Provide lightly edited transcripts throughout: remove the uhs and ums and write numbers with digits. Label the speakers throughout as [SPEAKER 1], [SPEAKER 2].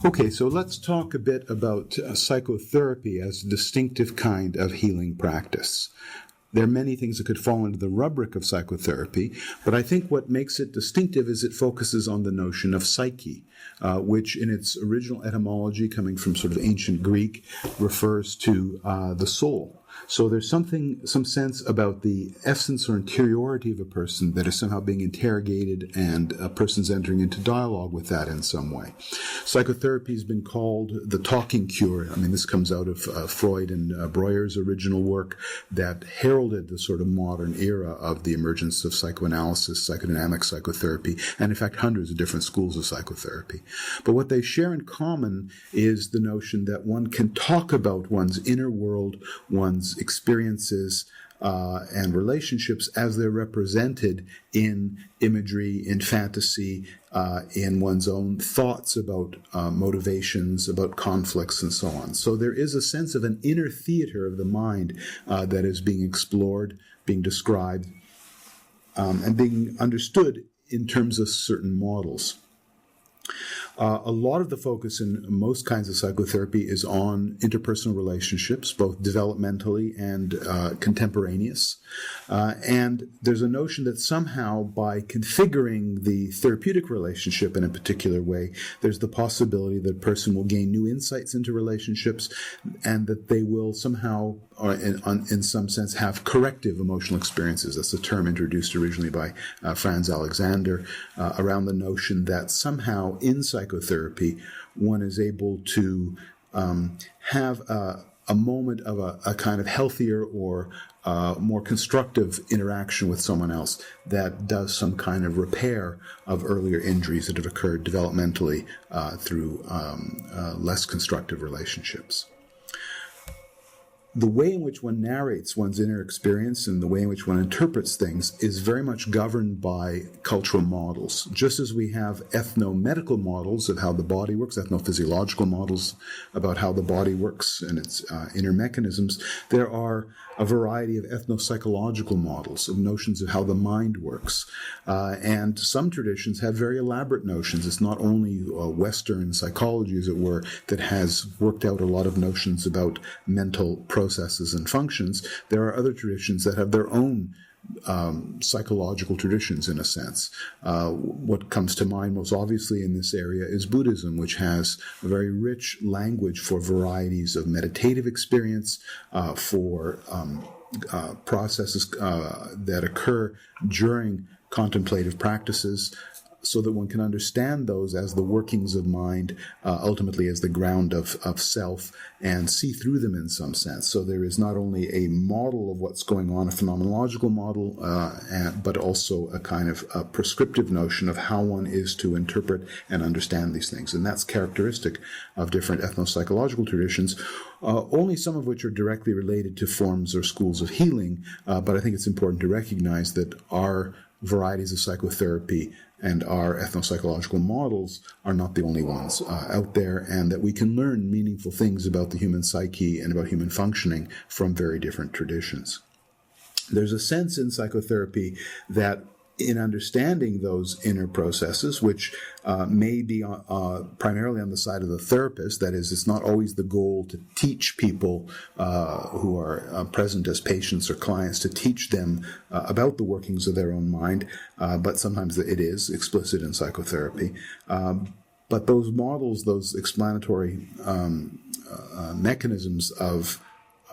[SPEAKER 1] Okay, so let's talk a bit about psychotherapy as a distinctive kind of healing practice. There are many things that could fall into the rubric of psychotherapy, but I think what makes it distinctive is it focuses on the notion of psyche, which in its original etymology, coming from sort of ancient Greek, refers to the soul. So there's some sense about the essence or interiority of a person that is somehow being interrogated, and a person's entering into dialogue with that in some way. Psychotherapy has been called the talking cure. I mean, this comes out of Freud and Breuer's original work that heralded the sort of modern era of the emergence of psychoanalysis, psychodynamic psychotherapy, and in fact hundreds of different schools of psychotherapy. But what they share in common is the notion that one can talk about one's inner world, one's experiences and relationships as they're represented in imagery, in fantasy, in one's own thoughts about motivations, about conflicts, and so on. So there is a sense of an inner theater of the mind that is being explored, being described, and being understood in terms of certain models. A lot of the focus in most kinds of psychotherapy is on interpersonal relationships, both developmentally and contemporaneous. And there's a notion that somehow by configuring the therapeutic relationship in a particular way, there's the possibility that a person will gain new insights into relationships, and that they will somehow, or in some sense, have corrective emotional experiences. That's a term introduced originally by Franz Alexander around the notion that somehow in psychotherapy one is able to have a moment of a kind of healthier or more constructive interaction with someone else that does some kind of repair of earlier injuries that have occurred developmentally through less constructive relationships. The way in which one narrates one's inner experience and the way in which one interprets things is very much governed by cultural models. Just as we have ethno-medical models of how the body works, ethnophysiological models about how the body works and its inner mechanisms, there are a variety of ethno-psychological models, of notions of how the mind works. And some traditions have very elaborate notions. It's not only Western psychology, as it were, that has worked out a lot of notions about mental processes and functions. There are other traditions that have their own psychological traditions, in a sense. What comes to mind most obviously in this area is Buddhism, which has a very rich language for varieties of meditative experience, for processes that occur during contemplative practices, so that one can understand those as the workings of mind, ultimately as the ground of self, and see through them in some sense. So there is not only a model of what's going on, a phenomenological model, but also a kind of a prescriptive notion of how one is to interpret and understand these things. And that's characteristic of different ethno-psychological traditions, only some of which are directly related to forms or schools of healing, but I think it's important to recognize that our varieties of psychotherapy and our ethno-psychological models are not the only ones out there, and that we can learn meaningful things about the human psyche and about human functioning from very different traditions. There's a sense in psychotherapy that in understanding those inner processes, which may be primarily on the side of the therapist, that is, it's not always the goal to teach people who are present as patients or clients, to teach them about the workings of their own mind, but sometimes it is explicit in psychotherapy. But those models, those explanatory mechanisms of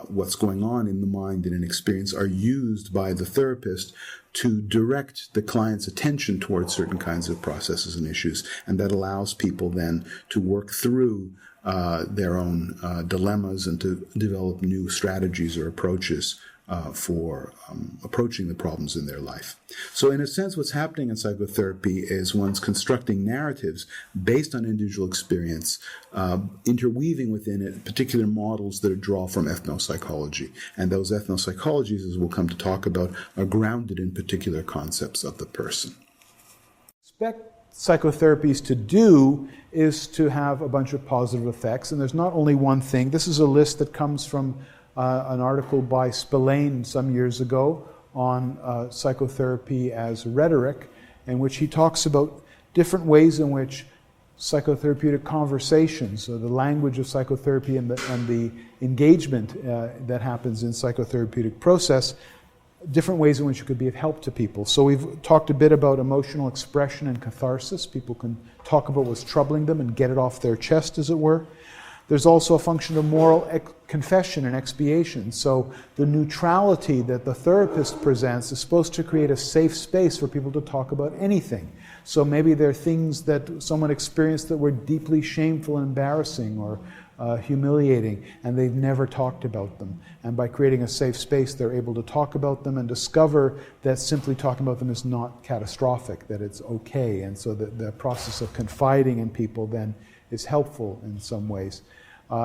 [SPEAKER 1] what's going on in the mind in an experience are used by the therapist to direct the client's attention towards certain kinds of processes and issues, and that allows people then to work through their own dilemmas and to develop new strategies or approaches for approaching the problems in their life. So in a sense, what's happening in psychotherapy is one's constructing narratives based on individual experience, interweaving within it particular models that draw from ethnopsychology. And those ethnopsychologies, as we'll come to talk about, are grounded in particular concepts of the person. Expect psychotherapies to do is to have a bunch of positive effects, and there's not only one thing. This is a list that comes from an article by Spillane some years ago on psychotherapy as rhetoric, in which he talks about different ways in which
[SPEAKER 2] psychotherapeutic conversations, so the language of psychotherapy and the engagement that happens in psychotherapeutic process, different ways in which it could be of help to people. So we've talked a bit about emotional expression and catharsis. People can talk about what's troubling them and get it off their chest, as it were. There's also a function of moral confession and expiation. So the neutrality that the therapist presents is supposed to create a safe space for people to talk about anything. So maybe there are things that someone experienced that were deeply shameful and embarrassing or humiliating, and they've never talked about them. And by creating a safe space, they're able to talk about them and discover that simply talking about them is not catastrophic, that it's okay. And so the process of confiding in people then is helpful in some ways.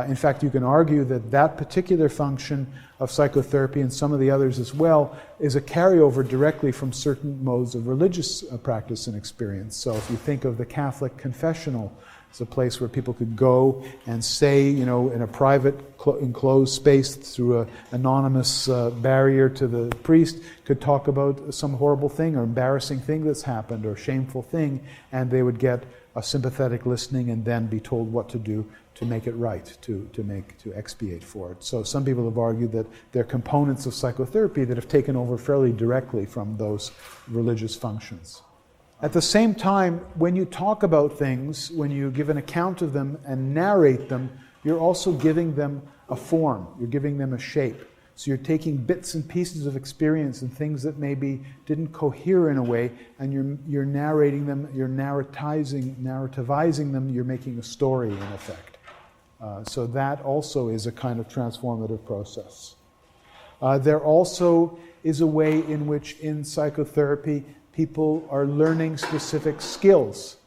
[SPEAKER 2] In fact, you can argue that that particular function of psychotherapy, and some of the others as well, is a carryover directly from certain modes of religious practice and experience. So if you think of the Catholic confessional, it's a place where people could go and say, in a private, enclosed space through an anonymous barrier to the priest, could talk about some horrible thing or embarrassing thing that's happened or shameful thing, and they would get a sympathetic listening and then be told what to do to make it right, to expiate for it. So some people have argued that there are components of psychotherapy that have taken over fairly directly from those religious functions. At the same time, when you talk about things, when you give an account of them and narrate them, you're also giving them a form, you're giving them a shape. So you're taking bits and pieces of experience and things that maybe didn't cohere in a way, and you're narrating them, you're narrativizing them, you're making a story in effect. So that also is a kind of transformative process. There also is a way in which in psychotherapy people are learning specific skills.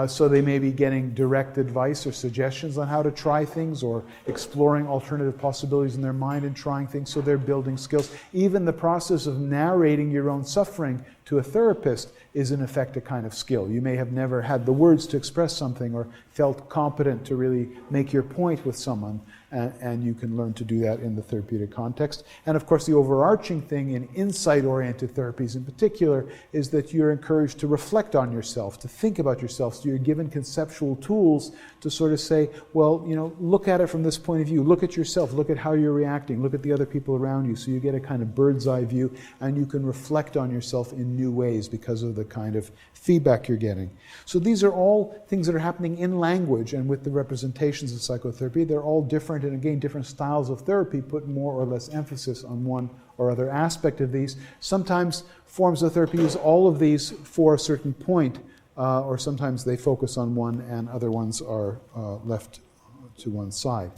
[SPEAKER 2] So they may be getting direct advice or suggestions on how to try things, or exploring alternative possibilities in their mind and trying things, so they're building skills. Even the process of narrating your own suffering to a therapist is in effect a kind of skill. You may have never had the words to express something or felt competent to really make your point with someone, and you can learn to do that in the therapeutic context. And of course, the overarching thing in insight-oriented therapies in particular is that you're encouraged to reflect on yourself, to think about yourself. So you're given conceptual tools to sort of say, well, look at it from this point of view. Look at yourself. Look at how you're reacting. Look at the other people around you. So you get a kind of bird's eye view, and you can reflect on yourself in new ways because of the kind of feedback you're getting. So these are all things that are happening in language, and with the representations of psychotherapy, they're all different, and again, different styles of therapy put more or less emphasis on one or other aspect of these. Sometimes forms of therapy use all of these for a certain point, or sometimes they focus on one and other ones are left to one side.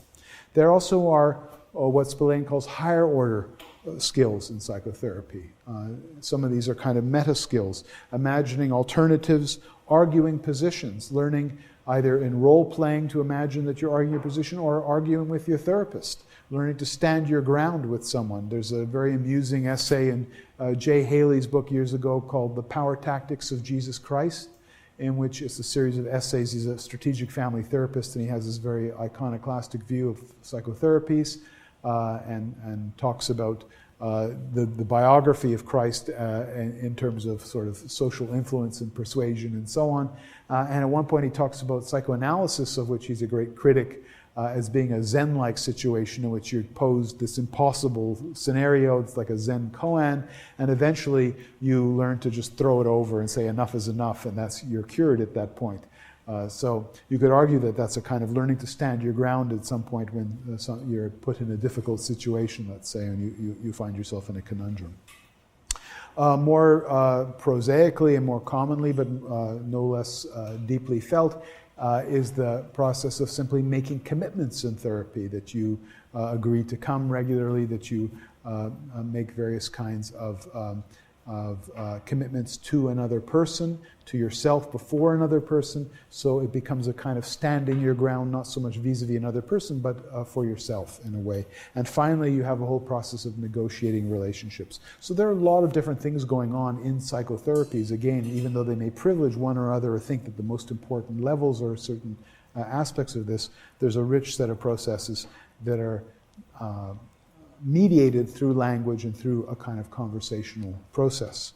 [SPEAKER 2] There also are what Spillane calls higher order skills in psychotherapy. Some of these are kind of meta skills, imagining alternatives, arguing positions, learning either in role-playing to imagine that you're arguing your position, or arguing with your therapist, learning to stand your ground with someone. There's a very amusing essay in Jay Haley's book years ago called The Power Tactics of Jesus Christ, in which it's a series of essays. He's a strategic family therapist, and he has this very iconoclastic view of psychotherapies, and talks about the biography of Christ in terms of sort of social influence and persuasion and so on. And at one point he talks about psychoanalysis, of which he's a great critic, as being a Zen-like situation in which you're posed this impossible scenario. It's like a Zen koan, and eventually you learn to just throw it over and say enough is enough, and you're cured at that point. So you could argue that that's a kind of learning to stand your ground at some point when you're put in a difficult situation, let's say, and you find yourself in a conundrum. More prosaically and more commonly, but no less deeply felt, is the process of simply making commitments in therapy, that you agree to come regularly, that you make various kinds of commitments to another person, to yourself before another person, so it becomes a kind of standing your ground, not so much vis-a-vis another person, but for yourself in a way. And finally, you have a whole process of negotiating relationships. So there are a lot of different things going on in psychotherapies, again, even though they may privilege one or other or think that the most important levels or certain aspects of this, there's a rich set of processes that are mediated through language and through a kind of conversational process.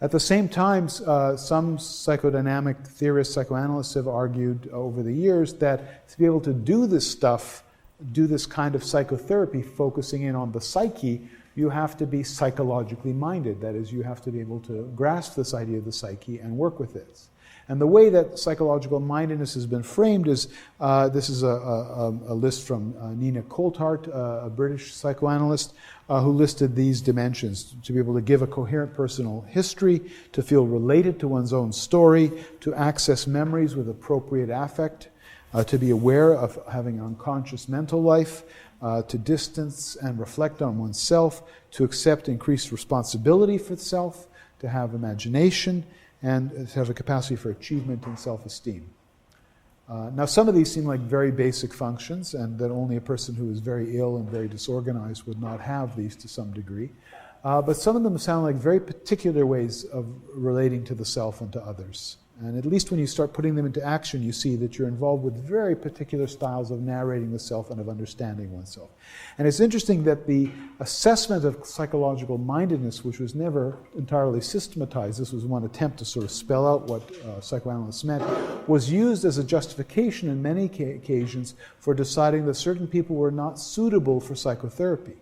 [SPEAKER 2] At the same time, some psychodynamic theorists, psychoanalysts have argued over the years that to be able to do this stuff, do this kind of psychotherapy, focusing in on the psyche, you have to be psychologically minded. That is, you have to be able to grasp this idea of the psyche and work with it. And the way that psychological mindedness has been framed is, this is a list from Nina Coulthart, a British psychoanalyst, who listed these dimensions: to be able to give a coherent personal history, to feel related to one's own story, to access memories with appropriate affect, to be aware of having an unconscious mental life, to distance and reflect on oneself, to accept increased responsibility for the self, to have imagination, and to have a capacity for achievement and self-esteem. Now, some of these seem like very basic functions, and that only a person who is very ill and very disorganized would not have these to some degree. But some of them sound like very particular ways of relating to the self and to others. And at least when you start putting them into action, you see that you're involved with very particular styles of narrating the self and of understanding oneself. And it's interesting that the assessment of psychological mindedness, which was never entirely systematized, this was one attempt to sort of spell out what psychoanalysts meant, was used as a justification in many occasions for deciding that certain people were not suitable for psychotherapy.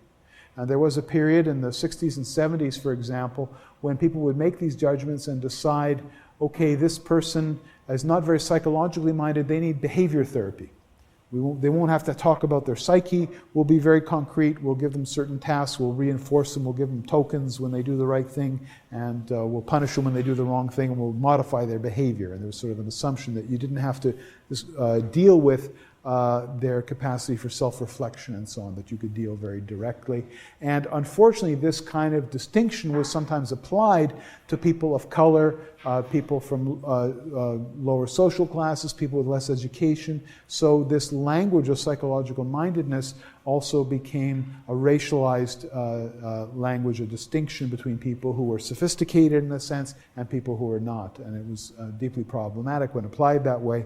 [SPEAKER 2] And there was a period in the 60s and 70s, for example, when people would make these judgments and decide, okay, this person is not very psychologically minded, they need behavior therapy. They won't have to talk about their psyche, we'll be very concrete, we'll give them certain tasks, we'll reinforce them, we'll give them tokens when they do the right thing, and we'll punish them when they do the wrong thing, and we'll modify their behavior. And there was sort of an assumption that you didn't have to deal with their capacity for self-reflection and so on, that you could deal very directly. And unfortunately, this kind of distinction was sometimes applied to people of color, people from lower social classes, people with less education. So this language of psychological mindedness also became a racialized language, a distinction between people who were sophisticated in a sense and people who were not. And it was deeply problematic when applied that way.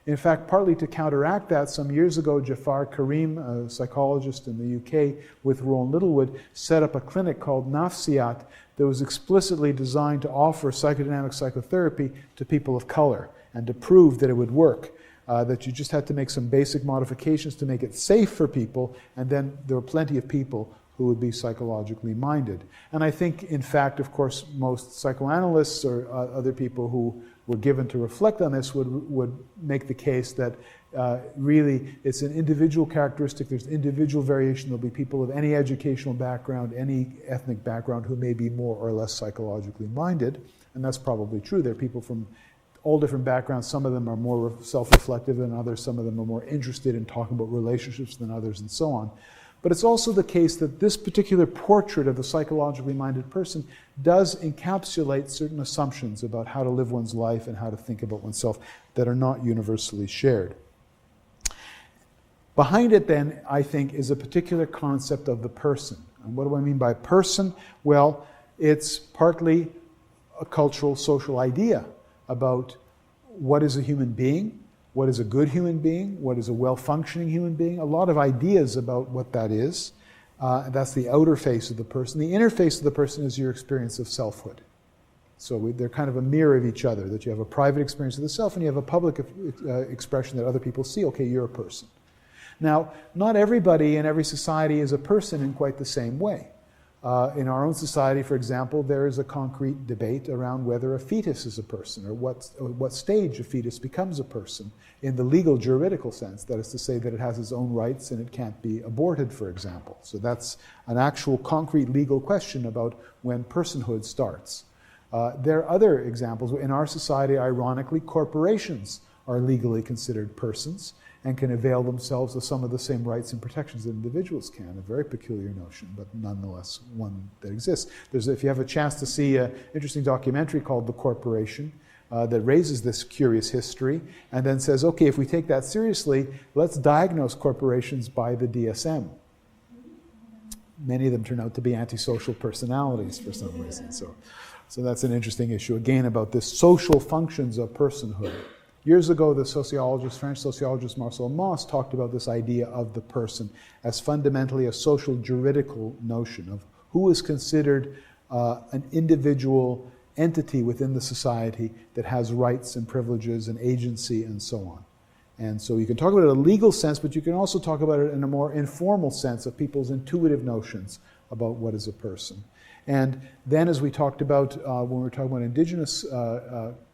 [SPEAKER 2] In fact, partly to counteract that, some years ago, Jafar Karim, a psychologist in the UK, with Roland Littlewood, set up a clinic called Nafsiyat that was explicitly designed to offer psychodynamic psychotherapy to people of color and to prove that it would work, that you just had to make some basic modifications to make it safe for people, and then there were plenty of people who would be psychologically minded. And I think, in fact, of course, most psychoanalysts or other people who were given to reflect on this would make the case that really it's an individual characteristic, there's individual variation, there'll be people of any educational background, any ethnic background who may be more or less psychologically minded, and that's probably true. There are people from all different backgrounds, some of them are more self-reflective than others, some of them are more interested in talking about relationships than others, and so on. But it's also the case that this particular portrait of the psychologically minded person does encapsulate certain assumptions about how to live one's life and how to think about oneself that are not universally shared. Behind it, then, I think, is a particular concept of the person. And what do I mean by person? Well, it's partly a cultural, social idea about what is a human being, what is a good human being, what is a well-functioning human being, a lot of ideas about what that is. That's the outer face of the person. The inner face of the person is your experience of selfhood. So they're kind of a mirror of each other, that you have a private experience of the self and you have a public expression that other people see, okay, you're a person. Now, not everybody in every society is a person in quite the same way. In our own society, for example, there is a concrete debate around whether a fetus is a person, or what stage a fetus becomes a person in the legal juridical sense. That is to say that it has its own rights and it can't be aborted, for example. So that's an actual concrete legal question about when personhood starts. There are other examples. In our society, ironically, corporations are legally considered persons and can avail themselves of some of the same rights and protections that individuals can. A very peculiar notion, but nonetheless one that exists. If you have a chance to see an interesting documentary called The Corporation that raises this curious history and then says, okay, if we take that seriously, let's diagnose corporations by the DSM. Many of them turn out to be antisocial personalities for some reason. So that's an interesting issue, again, about this social functions of personhood. Years ago, the French sociologist Marcel Mauss talked about this idea of the person as fundamentally a social juridical notion of who is considered an individual entity within the society that has rights and privileges and agency and so on. And so you can talk about it in a legal sense, but you can also talk about it in a more informal sense of people's intuitive notions about what is a person. And then, as we talked about when we were talking about indigenous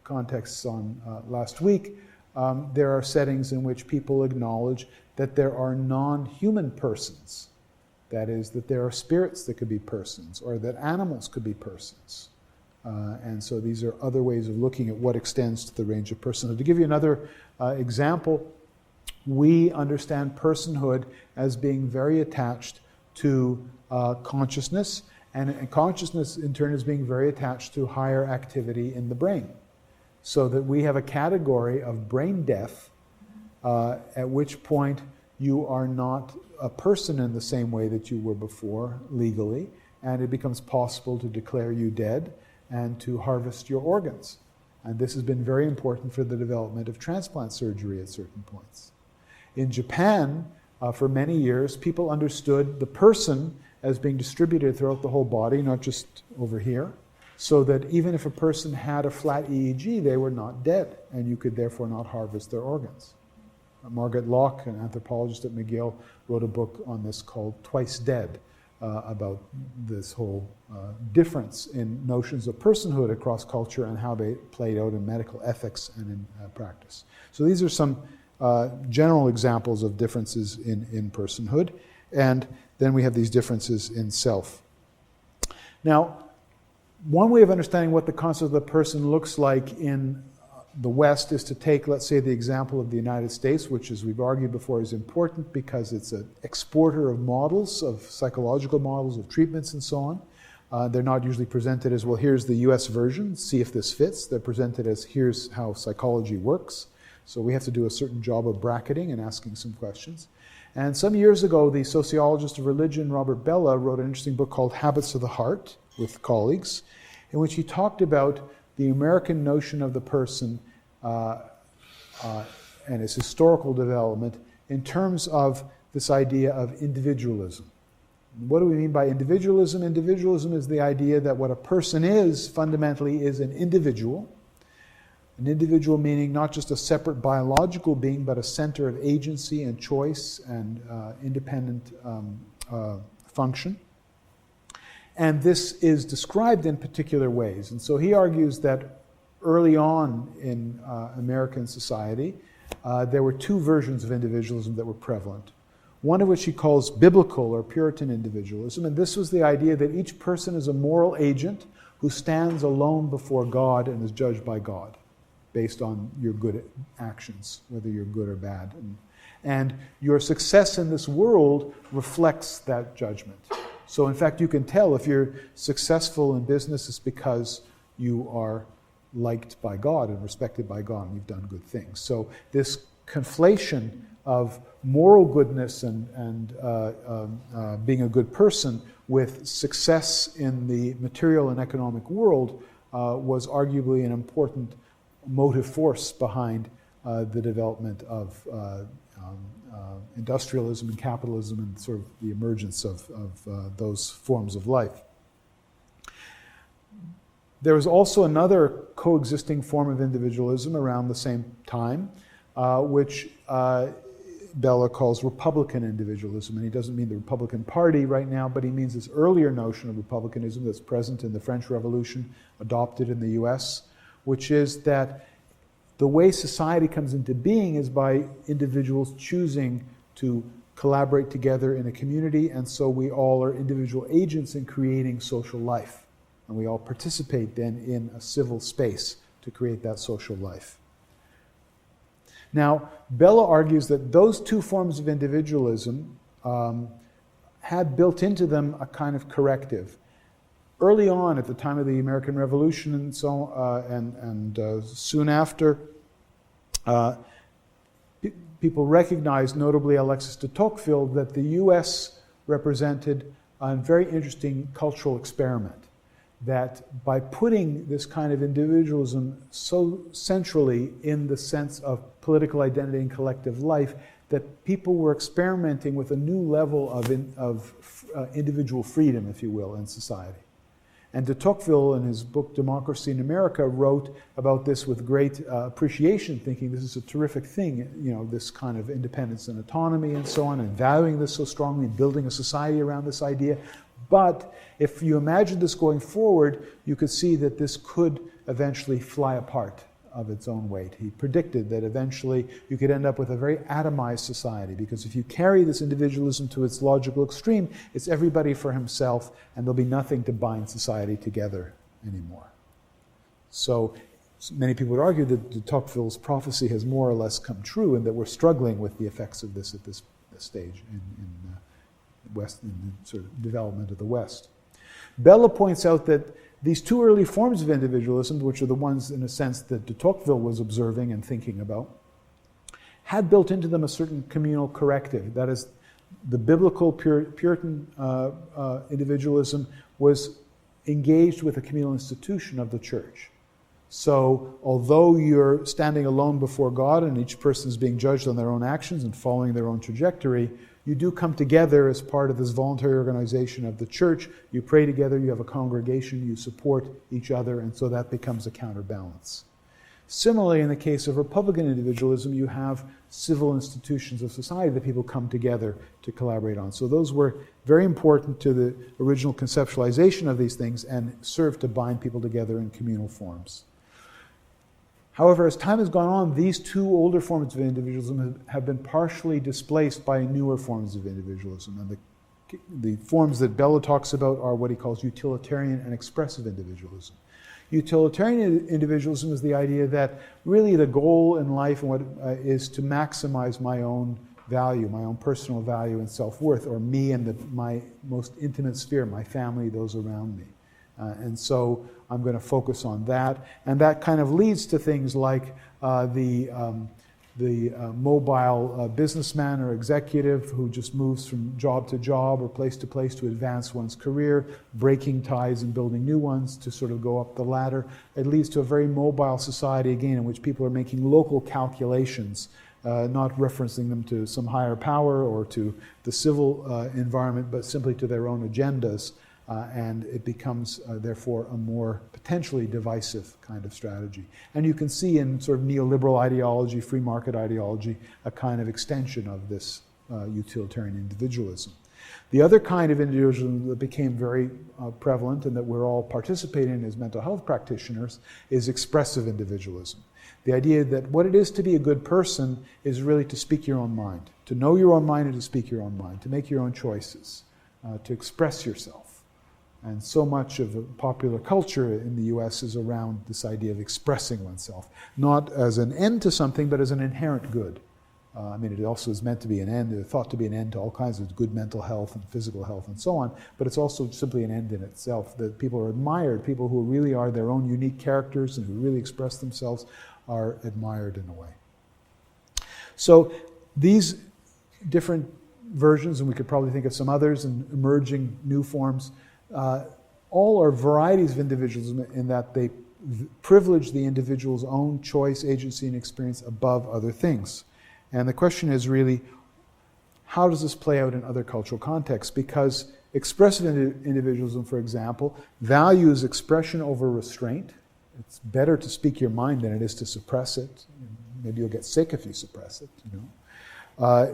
[SPEAKER 2] contexts on last week, there are settings in which people acknowledge that there are non-human persons. That is, that there are spirits that could be persons, or that animals could be persons. And so these are other ways of looking at what extends to the range of personhood. To give you another example, we understand personhood as being very attached to consciousness, and consciousness in turn is being very attached to higher activity in the brain. So that we have a category of brain death, at which point you are not a person in the same way that you were before legally, and it becomes possible to declare you dead and to harvest your organs. And this has been very important for the development of transplant surgery at certain points. In Japan, for many years, people understood the person as being distributed throughout the whole body, not just over here, so that even if a person had a flat EEG, they were not dead, and you could therefore not harvest their organs. Margaret Locke, an anthropologist at McGill, wrote a book on this called Twice Dead, about this whole difference in notions of personhood across culture and how they played out in medical ethics and in practice. So these are some general examples of differences in personhood, and then we have these differences in self. Now, one way of understanding what the concept of the person looks like in the West is to take, let's say, the example of the United States, which, as we've argued before, is important because it's an exporter of models, of psychological models, of treatments, and so on. They're not usually presented as, well, here's the US version, see if this fits. They're presented as, here's how psychology works. So we have to do a certain job of bracketing and asking some questions. And some years ago, the sociologist of religion, Robert Bellah, wrote an interesting book called Habits of the Heart with colleagues, in which he talked about the American notion of the person and its historical development in terms of this idea of individualism. What do we mean by individualism? Individualism is the idea that what a person is, fundamentally, is an individual. An individual meaning not just a separate biological being, but a center of agency and choice and independent function. And this is described in particular ways. And so he argues that early on in American society, there were two versions of individualism that were prevalent. One of which he calls biblical or Puritan individualism. And this was the idea that each person is a moral agent who stands alone before God and is judged by God based on your good actions, whether you're good or bad. And your success in this world reflects that judgment. So in fact, you can tell if you're successful in business, it's because you are liked by God and respected by God and you've done good things. So this conflation of moral goodness and being a good person with success in the material and economic world was arguably an important motive force behind the development of industrialism and capitalism and sort of the emergence of those forms of life. There was also another coexisting form of individualism around the same time, which Bellah calls Republican individualism. And he doesn't mean the Republican Party right now, but he means this earlier notion of republicanism that's present in the French Revolution, adopted in the US, which is that the way society comes into being is by individuals choosing to collaborate together in a community, and so we all are individual agents in creating social life. And we all participate then in a civil space to create that social life. Now, Bellah argues that those two forms of individualism had built into them a kind of corrective. Early on, at the time of the American Revolution and so soon after, people recognized, notably Alexis de Tocqueville, that the U.S. represented a very interesting cultural experiment. That by putting this kind of individualism so centrally in the sense of political identity and collective life, that people were experimenting with a new level of individual freedom, if you will, in society. And de Tocqueville, in his book Democracy in America, wrote about this with great appreciation, thinking this is a terrific thing, this kind of independence and autonomy and so on, and valuing this so strongly, and building a society around this idea. But if you imagine this going forward, you could see that this could eventually fly apart of its own weight. He predicted that eventually you could end up with a very atomized society, because if you carry this individualism to its logical extreme, it's everybody for himself, and there'll be nothing to bind society together anymore. So many people would argue that de Tocqueville's prophecy has more or less come true, and that we're struggling with the effects of this at this stage in the sort of development of the West. Bella points out that these two early forms of individualism, which are the ones, in a sense, that de Tocqueville was observing and thinking about, had built into them a certain communal corrective. That is, the biblical Puritan individualism was engaged with a communal institution of the church. So, although you're standing alone before God and each person is being judged on their own actions and following their own trajectory, you do come together as part of this voluntary organization of the church. You pray together, you have a congregation, you support each other, and so that becomes a counterbalance. Similarly, in the case of Republican individualism, you have civil institutions of society that people come together to collaborate on. So those were very important to the original conceptualization of these things and served to bind people together in communal forms. However, as time has gone on, these two older forms of individualism have been partially displaced by newer forms of individualism. And the forms that Bella talks about are what he calls utilitarian and expressive individualism. Utilitarian individualism is the idea that really the goal in life is to maximize my own value, my own personal value and self-worth, or me and my most intimate sphere, my family, those around me. And so I'm going to focus on that. And that kind of leads to things like the mobile businessman or executive who just moves from job to job or place to place to advance one's career, breaking ties and building new ones to sort of go up the ladder. It leads to a very mobile society, again, in which people are making local calculations, not referencing them to some higher power or to the civil environment, but simply to their own agendas. And it becomes, therefore, a more potentially divisive kind of strategy. And you can see in sort of neoliberal ideology, free market ideology, a kind of extension of this utilitarian individualism. The other kind of individualism that became very prevalent and that we're all participating in as mental health practitioners is expressive individualism. The idea that what it is to be a good person is really to speak your own mind, to know your own mind and to speak your own mind, to make your own choices, to express yourself. And so much of the popular culture in the US is around this idea of expressing oneself, not as an end to something, but as an inherent good. It also is meant to be an end, thought to be an end to all kinds of good mental health and physical health and so on, but it's also simply an end in itself, that people are admired, people who really are their own unique characters and who really express themselves are admired in a way. So these different versions, and we could probably think of some others and emerging new forms, all are varieties of individualism in that they privilege the individual's own choice, agency, and experience above other things. And the question is really, how does this play out in other cultural contexts? Because expressive individualism, for example, values expression over restraint. It's better to speak your mind than it is to suppress it. Maybe you'll get sick if you suppress it,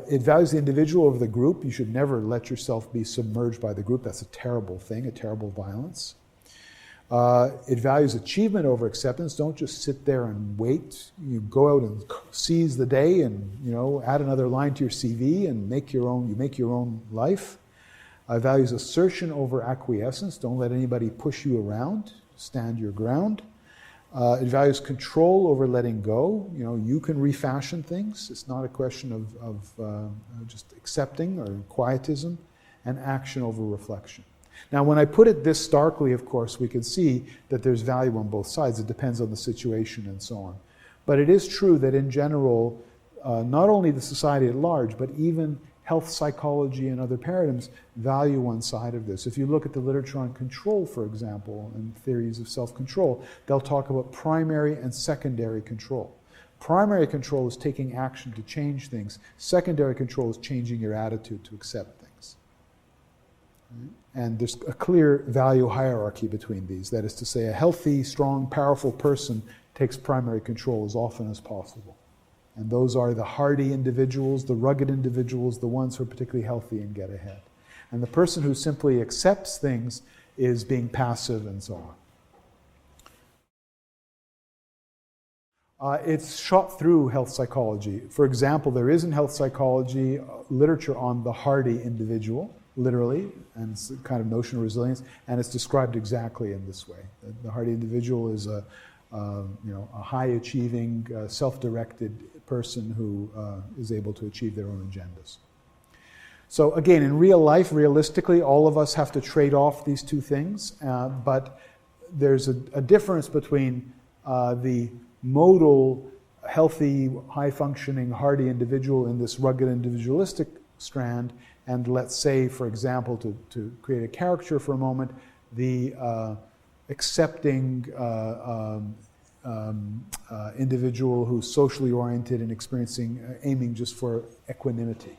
[SPEAKER 2] It values the individual over the group. You should never let yourself be submerged by the group. That's a terrible thing, a terrible violence. It values achievement over acceptance. Don't just sit there and wait. You go out and seize the day and, add another line to your CV and make your own life. It values assertion over acquiescence. Don't let anybody push you around. Stand your ground. It values control over letting go. You can refashion things. It's not a question of just accepting or quietism, and action over reflection. Now, when I put it this starkly, of course, we can see that there's value on both sides. It depends on the situation and so on. But it is true that in general, not only the society at large, but even health psychology and other paradigms value one side of this. If you look at the literature on control, for example, and theories of self-control, they'll talk about primary and secondary control. Primary control is taking action to change things. Secondary control is changing your attitude to accept things. And there's a clear value hierarchy between these. That is to say, a healthy, strong, powerful person takes primary control as often as possible. And those are the hardy individuals, the rugged individuals, the ones who are particularly healthy and get ahead. And the person who simply accepts things is being passive and so on. It's shot through health psychology. For example, there is in health psychology literature on the hardy individual, literally, and it's a kind of notion of resilience, and it's described exactly in this way. The hardy individual is a high-achieving, self-directed person who is able to achieve their own agendas. So again, in real life, realistically, all of us have to trade off these two things, but there's a difference between the modal, healthy, high-functioning, hardy individual in this rugged individualistic strand, and let's say, for example, to create a caricature for a moment, the accepting individual who's socially oriented and aiming just for equanimity.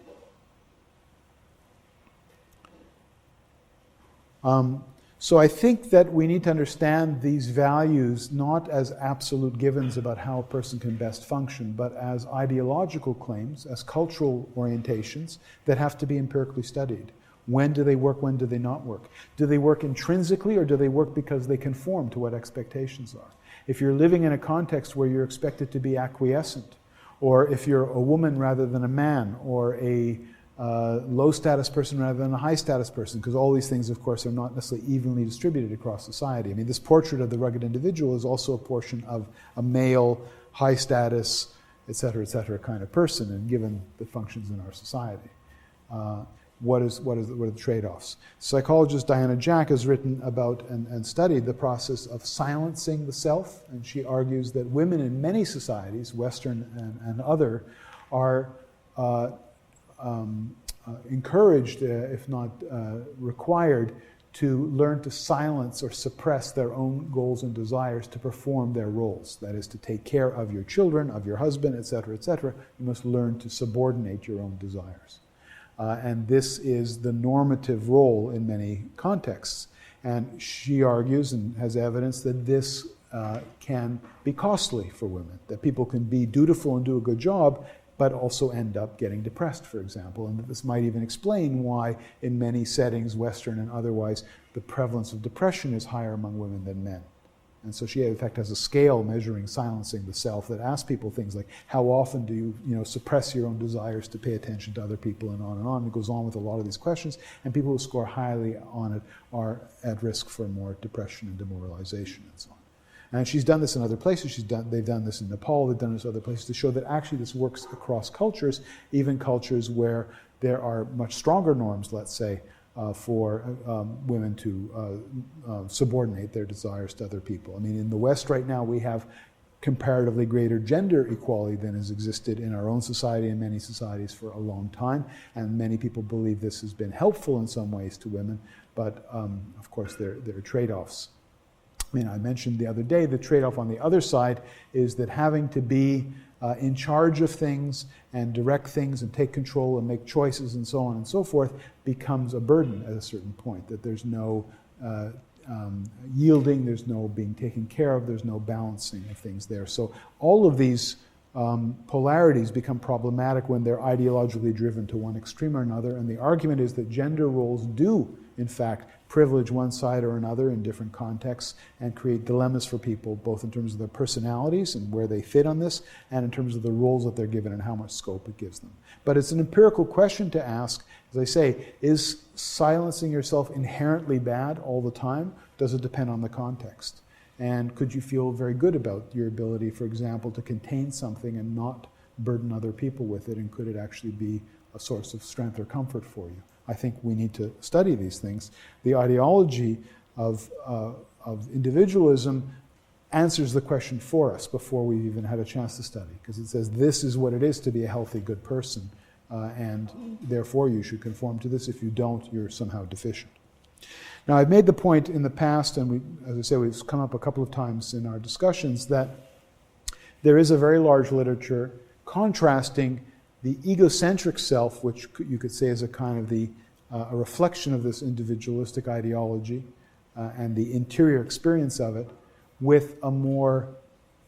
[SPEAKER 2] So I think that we need to understand these values not as absolute givens about how a person can best function, but as ideological claims, as cultural orientations that have to be empirically studied. When do they work, when do they not work? Do they work intrinsically, or do they work because they conform to what expectations are? If you're living in a context where you're expected to be acquiescent, or if you're a woman rather than a man, or a low-status person rather than a high-status person, because all these things, of course, are not necessarily evenly distributed across society. I mean, this portrait of the rugged individual is also a portion of a male, high-status, et cetera, kind of person, and given the functions in our society. What are the trade-offs? Psychologist Diana Jack has written about and studied the process of silencing the self, and she argues that women in many societies, Western and other, are encouraged, if not required, to learn to silence or suppress their own goals and desires to perform their roles. That is, to take care of your children, of your husband, etc., etc. You must learn to subordinate your own desires. And this is the normative role in many contexts. And she argues and has evidence that this can be costly for women, that people can be dutiful and do a good job, but also end up getting depressed, for example. And this might even explain why, in many settings, Western and otherwise, the prevalence of depression is higher among women than men. And so she, in fact, has a scale measuring silencing the self that asks people things like, how often do you suppress your own desires to pay attention to other people, and on and on. It goes on with a lot of these questions, and people who score highly on it are at risk for more depression and demoralization and so on. And she's done this in other places. They've done this in Nepal, they've done this in other places to show that actually this works across cultures, even cultures where there are much stronger norms, let's say, for women to subordinate their desires to other people. I mean, in the West right now, we have comparatively greater gender equality than has existed in our own society and many societies for a long time, and many people believe this has been helpful in some ways to women, but of course there are trade-offs. I mean, I mentioned the other day, the trade-off on the other side is that having to be in charge of things and direct things and take control and make choices and so on and so forth becomes a burden at a certain point, that there's no yielding, there's no being taken care of, there's no balancing of things there. So all of these polarities become problematic when they're ideologically driven to one extreme or another, and the argument is that gender roles do, in fact, privilege one side or another in different contexts and create dilemmas for people, both in terms of their personalities and where they fit on this, and in terms of the roles that they're given and how much scope it gives them. But it's an empirical question to ask, as I say, is silencing yourself inherently bad all the time? Does it depend on the context? And could you feel very good about your ability, for example, to contain something and not burden other people with it, and could it actually be a source of strength or comfort for you? I think we need to study these things. The ideology of individualism answers the question for us before we've even had a chance to study, because it says this is what it is to be a healthy, good person, and therefore you should conform to this. If you don't, you're somehow deficient. Now, I've made the point in the past, and as I say, we've come up a couple of times in our discussions, that there is a very large literature contrasting the egocentric self, which you could say is a kind of the a reflection of this individualistic ideology and the interior experience of it with a more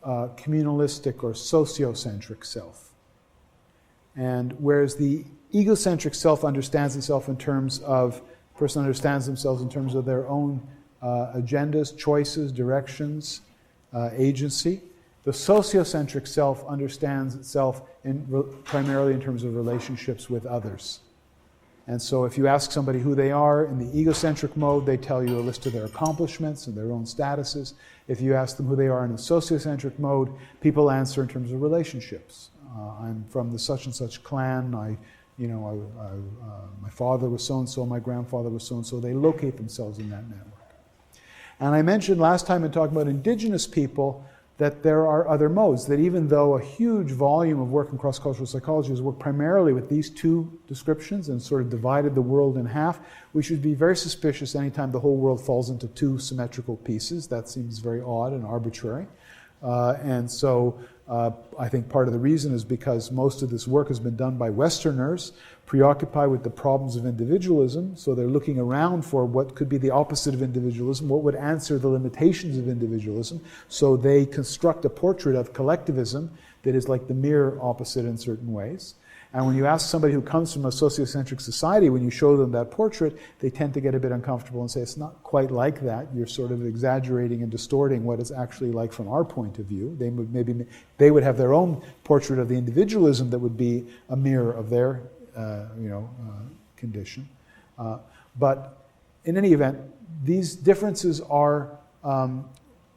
[SPEAKER 2] communalistic or sociocentric self. And whereas the egocentric self understands itself in terms of, the person understands themselves in terms of their own agendas, choices, directions, agency, the sociocentric self understands itself primarily in terms of relationships with others. And so if you ask somebody who they are in the egocentric mode, they tell you a list of their accomplishments and their own statuses. If you ask them who they are in the sociocentric mode, people answer in terms of relationships. I'm from the such and such clan. My father was so-and-so, my grandfather was so-and-so. They locate themselves in that network. And I mentioned last time in talking about indigenous people that there are other modes, that even though a huge volume of work in cross-cultural psychology has worked primarily with these two descriptions and sort of divided the world in half, we should be very suspicious anytime the whole world falls into two symmetrical pieces. That seems very odd and arbitrary. And so I think part of the reason is because most of this work has been done by Westerners preoccupied with the problems of individualism, so they're looking around for what could be the opposite of individualism, what would answer the limitations of individualism, so they construct a portrait of collectivism that is like the mirror opposite in certain ways. And when you ask somebody who comes from a sociocentric society, when you show them that portrait, they tend to get a bit uncomfortable and say, it's not quite like that. You're sort of exaggerating and distorting what it's actually like from our point of view. They would have their own portrait of the individualism that would be a mirror of their condition. But in any event, these differences are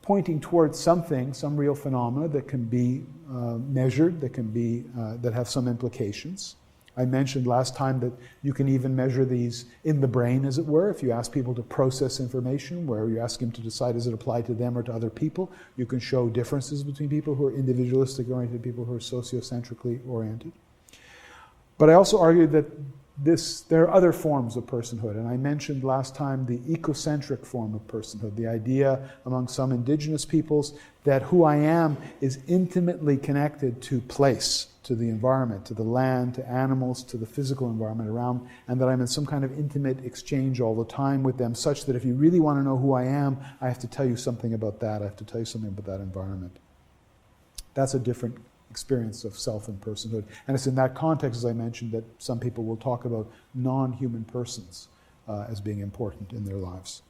[SPEAKER 2] pointing towards something, some real phenomena that can be measured, that have some implications. I mentioned last time that you can even measure these in the brain, as it were. If you ask people to process information, where you ask them to decide does it apply to them or to other people, you can show differences between people who are individualistic oriented, people who are sociocentrically oriented. But I also argued that there are other forms of personhood, and I mentioned last time the egocentric form of personhood, the idea among some indigenous peoples that who I am is intimately connected to place, to the environment, to the land, to animals, to the physical environment around, and that I'm in some kind of intimate exchange all the time with them, such that if you really want to know who I am, I have to tell you something about that, I have to tell you something about that environment. That's a different experience of self and personhood. And it's in that context, as I mentioned, that some people will talk about non-human persons as being important in their lives.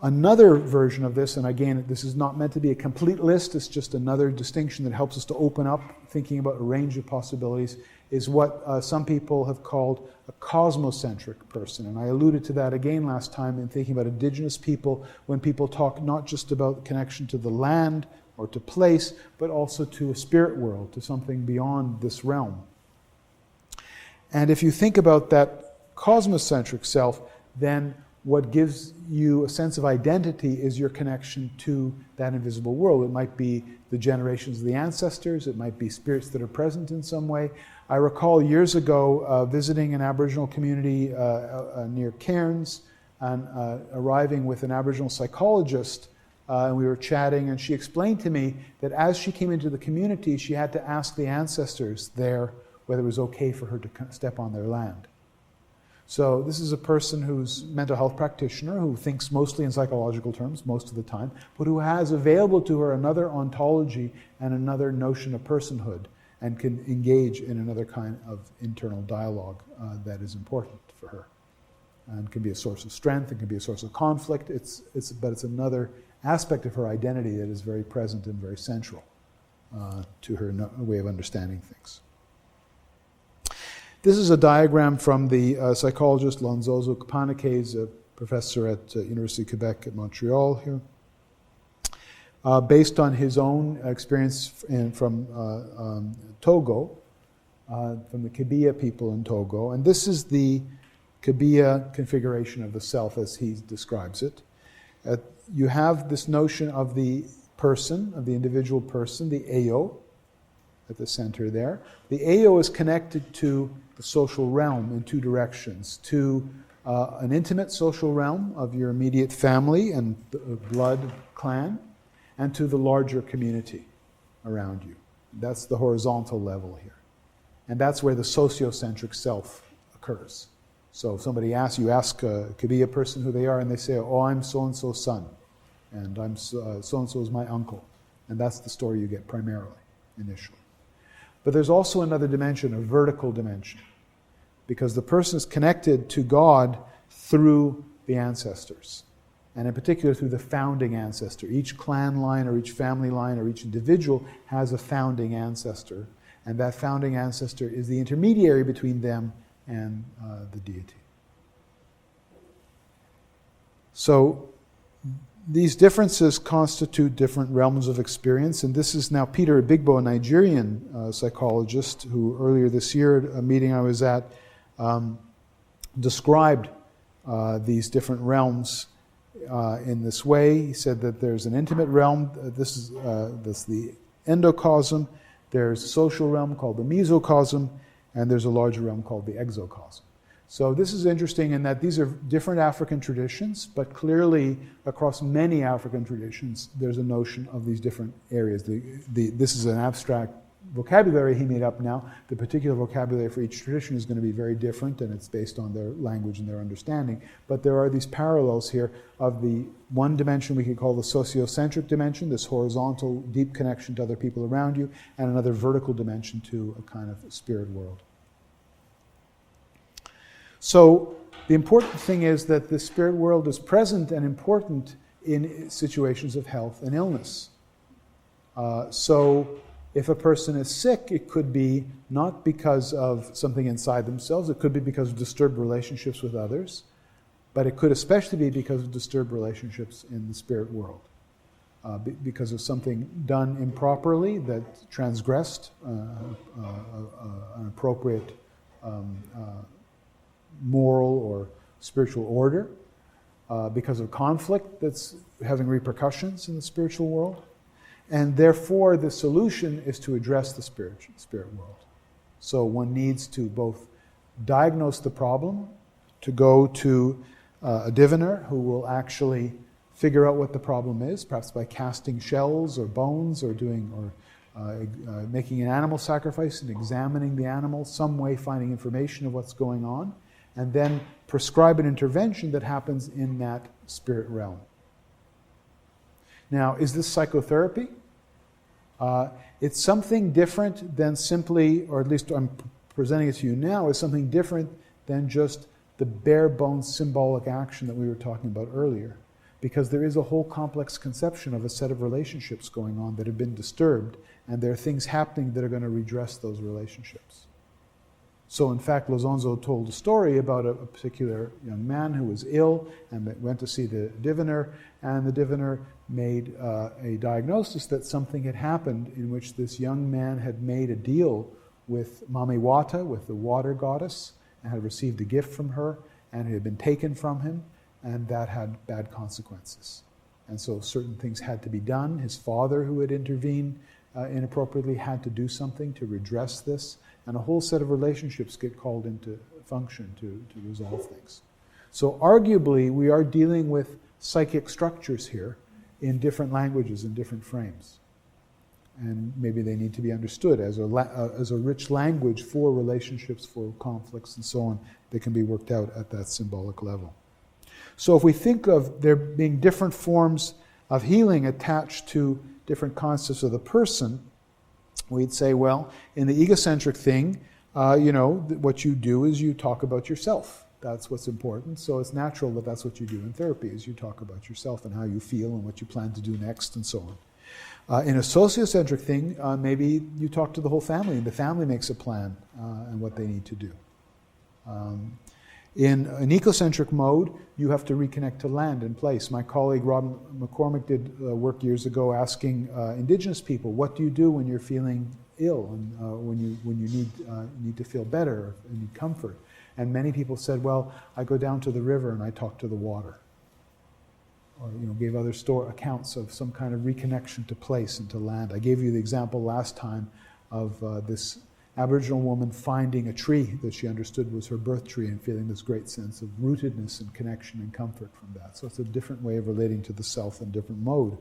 [SPEAKER 2] Another version of this, and again, this is not meant to be a complete list, it's just another distinction that helps us to open up thinking about a range of possibilities, is what some people have called a cosmocentric person. And I alluded to that again last time in thinking about indigenous people, when people talk not just about connection to the land or to place, but also to a spirit world, to something beyond this realm. And if you think about that cosmocentric self, then what gives you a sense of identity is your connection to that invisible world. It might be the generations of the ancestors, it might be spirits that are present in some way. I recall years ago visiting an Aboriginal community near Cairns and arriving with an Aboriginal psychologist, and we were chatting, and she explained to me that as she came into the community, she had to ask the ancestors there whether it was okay for her to step on their land. So this is a person who's a mental health practitioner, who thinks mostly in psychological terms most of the time, but who has available to her another ontology and another notion of personhood, and can engage in another kind of internal dialogue that is important for her. And can be a source of strength, it can be a source of conflict, but it's another aspect of her identity that is very present and very central to her way of understanding things. This is a diagram from the psychologist Lonzozo Kapanakes, a professor at University of Quebec at Montreal here, based on his own experience from Togo, from the Cobia people in Togo. And this is the Cobia configuration of the self as he describes it. You have this notion of the person, of the individual person, the Eo, at the center there. The Eo is connected to the social realm in two directions, to an intimate social realm of your immediate family and blood clan, and to the larger community around you. That's the horizontal level here. And that's where the sociocentric self occurs. So if somebody asks, you ask could be a person who they are, and they say, oh, I'm so-and-so's son, and I'm so-and-so is my uncle. And that's the story you get primarily, initially. But there's also another dimension, a vertical dimension, because the person is connected to God through the ancestors, and in particular through the founding ancestor. Each clan line or each family line or each individual has a founding ancestor, and that founding ancestor is the intermediary between them and the deity. So these differences constitute different realms of experience, and this is now Peter Ebigbo, a Nigerian psychologist, who earlier this year at a meeting I was at described these different realms in this way. He said that there's an intimate realm, this is the endocosm, there's a social realm called the mesocosm, and there's a larger realm called the exocosm. So this is interesting in that these are different African traditions, but clearly across many African traditions, there's a notion of these different areas. This is an abstract vocabulary he made up now. The particular vocabulary for each tradition is going to be very different, and it's based on their language and their understanding. But there are these parallels here of the one dimension we could call the sociocentric dimension, this horizontal, deep connection to other people around you, and another vertical dimension to a kind of spirit world. So the important thing is that the spirit world is present and important in situations of health and illness. So if a person is sick, it could be not because of something inside themselves, it could be because of disturbed relationships with others, but it could especially be because of disturbed relationships in the spirit world, because of something done improperly that transgressed an appropriate moral or spiritual order, because of conflict that's having repercussions in the spiritual world. And therefore, the solution is to address the spirit world. So one needs to both diagnose the problem, to go to a diviner who will actually figure out what the problem is, perhaps by casting shells or bones or making an animal sacrifice and examining the animal, some way finding information of what's going on, and then prescribe an intervention that happens in that spirit realm. Now, is this psychotherapy? It's something different than simply, or at least I'm presenting it to you now, as something different than just the bare bones symbolic action that we were talking about earlier. Because there is a whole complex conception of a set of relationships going on that have been disturbed, and there are things happening that are going to redress those relationships. So in fact, Lozonzo told a story about a particular young man who was ill and went to see the diviner, and the diviner made a diagnosis that something had happened in which this young man had made a deal with Mame Wata, with the water goddess, and had received a gift from her, and it had been taken from him, and that had bad consequences. And so certain things had to be done. His father, who had intervened inappropriately, had to do something to redress this, and a whole set of relationships get called into function to resolve things. So arguably, we are dealing with psychic structures here in different languages and different frames. And maybe they need to be understood as a rich language for relationships, for conflicts, and so on, that can be worked out at that symbolic level. So if we think of there being different forms of healing attached to different concepts of the person, we'd say, well, in the egocentric thing, what you do is you talk about yourself. That's what's important. So it's natural that that's what you do in therapy, is you talk about yourself and how you feel and what you plan to do next and so on. In a sociocentric thing, maybe you talk to the whole family and the family makes a plan and what they need to do. In an ecocentric mode, you have to reconnect to land and place. My colleague Rob McCormick did work years ago asking indigenous people, what do you do when you're feeling ill and when you need to feel better and need comfort? And many people said, well, I go down to the river and I talk to the water. Or gave other accounts of some kind of reconnection to place and to land. I gave you the example last time of this Aboriginal woman finding a tree that she understood was her birth tree and feeling this great sense of rootedness and connection and comfort from that. So it's a different way of relating to the self and different mode.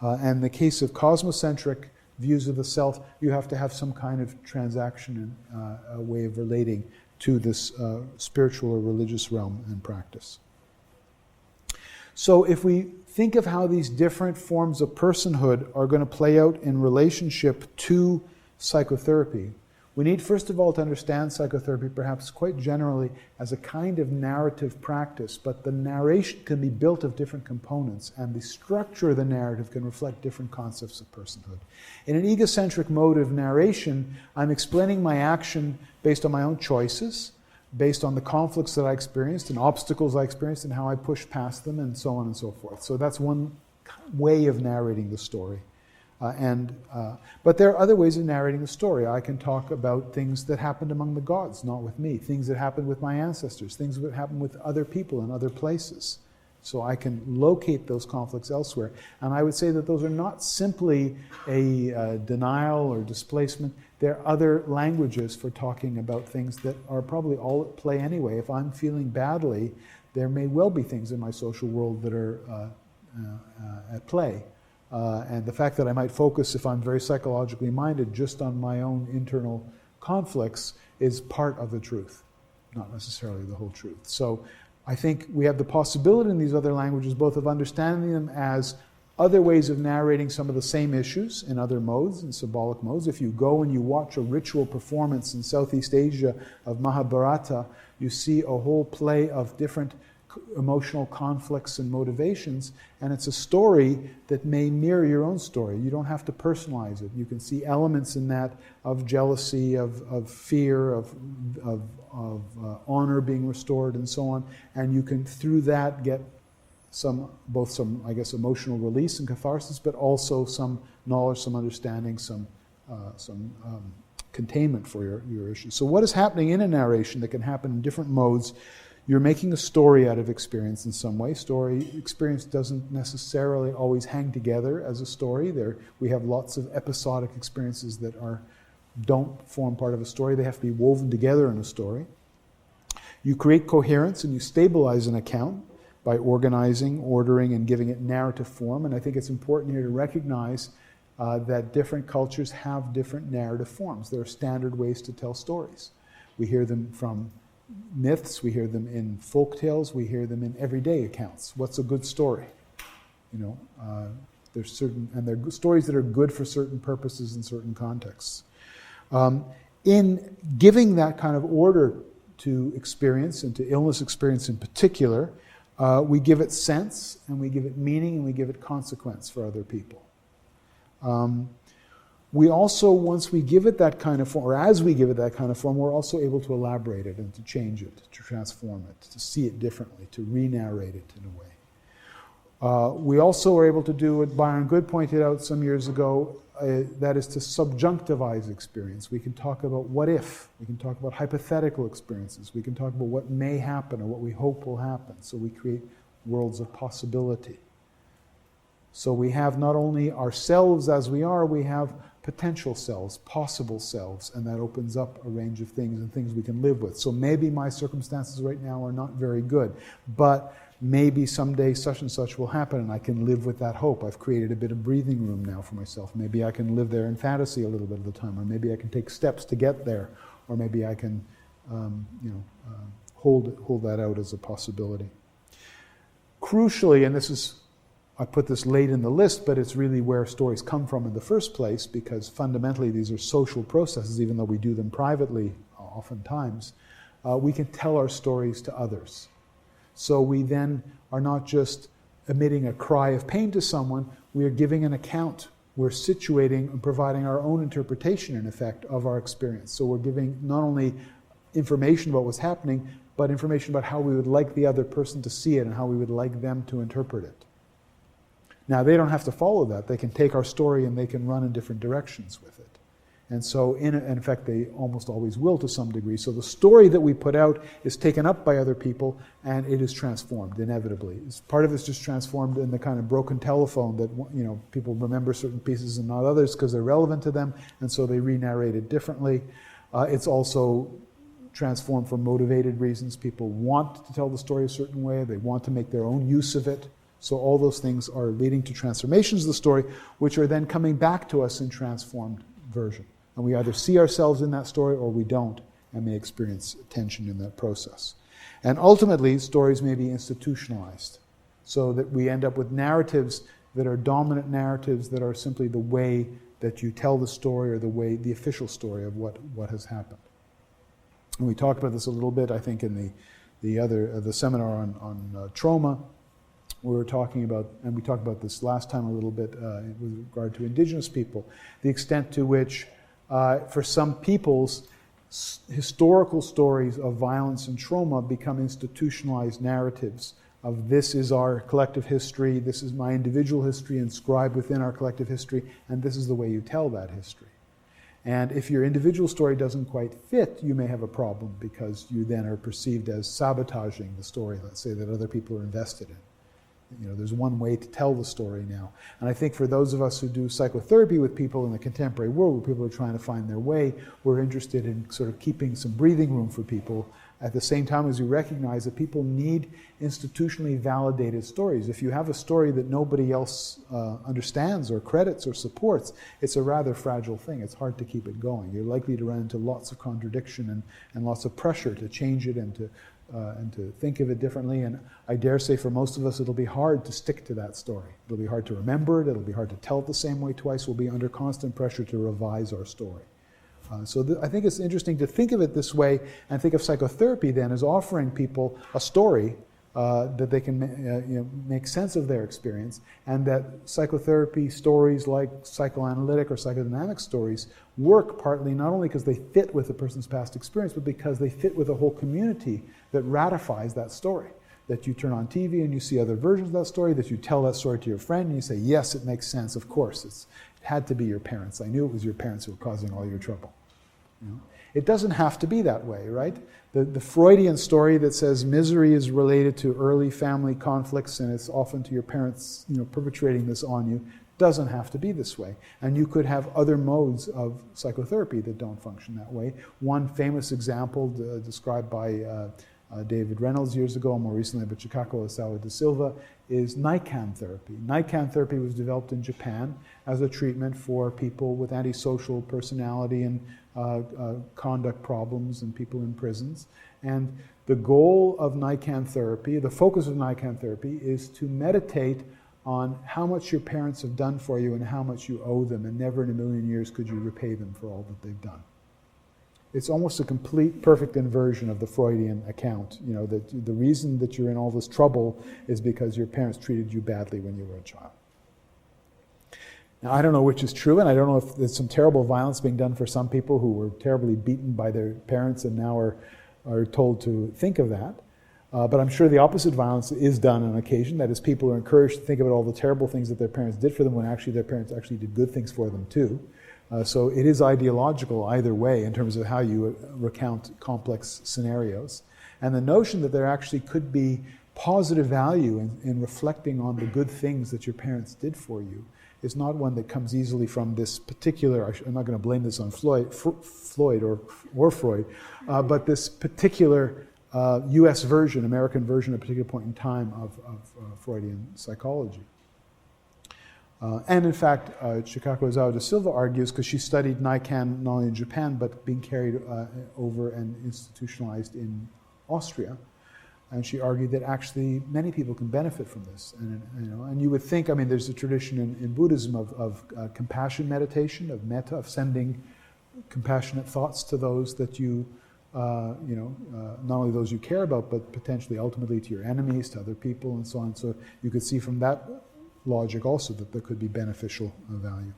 [SPEAKER 2] And in the case of cosmocentric views of the self, you have to have some kind of transaction and a way of relating to this spiritual or religious realm and practice. So if we think of how these different forms of personhood are going to play out in relationship to psychotherapy, we need first of all to understand psychotherapy perhaps quite generally as a kind of narrative practice, but the narration can be built of different components, and the structure of the narrative can reflect different concepts of personhood. In an egocentric mode of narration, I'm explaining my action based on my own choices, based on the conflicts that I experienced and obstacles I experienced and how I pushed past them, and so on and so forth. So that's one way of narrating the story. But there are other ways of narrating the story. I can talk about things that happened among the gods, not with me, things that happened with my ancestors, things that happened with other people in other places. So I can locate those conflicts elsewhere. And I would say that those are not simply a denial or displacement. There are other languages for talking about things that are probably all at play anyway. If I'm feeling badly, there may well be things in my social world that are at play. And the fact that I might focus, if I'm very psychologically minded, just on my own internal conflicts is part of the truth, not necessarily the whole truth. So I think we have the possibility in these other languages both of understanding them as other ways of narrating some of the same issues in other modes, in symbolic modes. If you go and you watch a ritual performance in Southeast Asia of Mahabharata, you see a whole play of different emotional conflicts and motivations, and it's a story that may mirror your own story. You don't have to personalize it. You can see elements in that of jealousy, of fear, of honor being restored, and so on, and you can through that get both some I guess emotional release and catharsis, but also some knowledge, some understanding, some containment for your issues. So what is happening in a narration that can happen in different modes? You're making a story out of experience in some way. Experience doesn't necessarily always hang together as a story. We have lots of episodic experiences that don't form part of a story. They have to be woven together in a story. You create coherence and you stabilize an account by organizing, ordering, and giving it narrative form. And I think it's important here to recognize that different cultures have different narrative forms. There are standard ways to tell stories. We hear them from myths, we hear them in folk tales, we hear them in everyday accounts. What's a good story? There's stories that are good for certain purposes in certain contexts. In giving that kind of order to experience, and to illness experience in particular, we give it sense, and we give it meaning, and we give it consequence for other people. We also, once we give it that kind of form, or as we give it that kind of form, we're also able to elaborate it and to change it, to transform it, to see it differently, to re-narrate it in a way. We also are able to do what Byron Good pointed out some years ago, that is to subjunctivize experience. We can talk about what if, we can talk about hypothetical experiences, we can talk about what may happen or what we hope will happen. So we create worlds of possibility. So we have not only ourselves as we are, we have potential selves, possible selves, and that opens up a range of things and things we can live with. So maybe my circumstances right now are not very good, but maybe someday such and such will happen and I can live with that hope. I've created a bit of breathing room now for myself. Maybe I can live there in fantasy a little bit of the time, or maybe I can take steps to get there, or maybe I can hold that out as a possibility. Crucially, and I put this late in the list, but it's really where stories come from in the first place, because fundamentally these are social processes, even though we do them privately oftentimes. We can tell our stories to others. So we then are not just emitting a cry of pain to someone, we are giving an account. We're situating and providing our own interpretation, in effect, of our experience. So we're giving not only information about what's happening, but information about how we would like the other person to see it and how we would like them to interpret it. Now, they don't have to follow that. They can take our story and they can run in different directions with it. And so, in fact, they almost always will to some degree. So the story that we put out is taken up by other people and it is transformed, inevitably. Part of it's just transformed in the kind of broken telephone that, people remember certain pieces and not others because they're relevant to them, and so they re-narrate it differently. It's also transformed for motivated reasons. People want to tell the story a certain way. They want to make their own use of it. So all those things are leading to transformations of the story, which are then coming back to us in transformed version. And we either see ourselves in that story or we don't. and may experience tension in that process. And ultimately, stories may be institutionalized, so that we end up with narratives that are dominant narratives that are simply the way that you tell the story, or the official story of what has happened. And we talked about this a little bit, I think, in the seminar on trauma. We were talking about, and we talked about this last time a little bit with regard to indigenous people, the extent to which, for some peoples, historical stories of violence and trauma become institutionalized narratives of this is our collective history, this is my individual history inscribed within our collective history, and this is the way you tell that history. And if your individual story doesn't quite fit, you may have a problem, because you then are perceived as sabotaging the story, let's say, that other people are invested in. You know, there's one way to tell the story now. And I think for those of us who do psychotherapy with people in the contemporary world, where people are trying to find their way, we're interested in sort of keeping some breathing room for people, at the same time as we recognize that people need institutionally validated stories. If you have a story that nobody else understands or credits or supports, it's a rather fragile thing. It's hard to keep it going. You're likely to run into lots of contradiction and lots of pressure to change it and to think of it differently. And I dare say for most of us, it'll be hard to stick to that story. It'll be hard to remember it. It'll be hard to tell it the same way twice. We'll be under constant pressure to revise our story. I think it's interesting to think of it this way, and think of psychotherapy then as offering people a story that they can make sense of their experience, and that psychotherapy stories like psychoanalytic or psychodynamic stories work partly not only because they fit with the person's past experience, but because they fit with a whole community that ratifies that story. That you turn on TV and you see other versions of that story, that you tell that story to your friend and you say, yes, it makes sense, of course, it had to be your parents. I knew it was your parents who were causing all your trouble. You know? It doesn't have to be that way, right? The Freudian story that says misery is related to early family conflicts and it's often to your parents, perpetrating this on you, doesn't have to be this way. And you could have other modes of psychotherapy that don't function that way. One famous example described by David Reynolds years ago, and more recently by Chicago Osawa da Silva, is Nican therapy. Nican therapy was developed in Japan as a treatment for people with antisocial personality and conduct problems and people in prisons. And the goal of Nican therapy, the focus of Nican therapy, is to meditate on how much your parents have done for you and how much you owe them, and never in a million years could you repay them for all that they've done. It's almost a complete, perfect inversion of the Freudian account. That the reason that you're in all this trouble is because your parents treated you badly when you were a child. Now, I don't know which is true, and I don't know if there's some terrible violence being done for some people who were terribly beaten by their parents and now are told to think of that. But I'm sure the opposite violence is done on occasion. That is, people are encouraged to think about all the terrible things that their parents did for them when actually their parents actually did good things for them too. So it is ideological either way in terms of how you recount complex scenarios. And the notion that there actually could be positive value in reflecting on the good things that your parents did for you is not one that comes easily from this particular, I'm not going to blame this on Floyd or Freud, but this particular US version, American version at a particular point in time of Freudian psychology. And in fact, Chikako Ozawa da Silva argues, because she studied Nican not only in Japan, but being carried over and institutionalized in Austria. And she argued that actually many people can benefit from this. And you would think, there's a tradition in Buddhism of compassion meditation, of metta, of sending compassionate thoughts to those that you, not only those you care about, but potentially ultimately to your enemies, to other people, and so on. So you could see from that logic also that there could be beneficial value.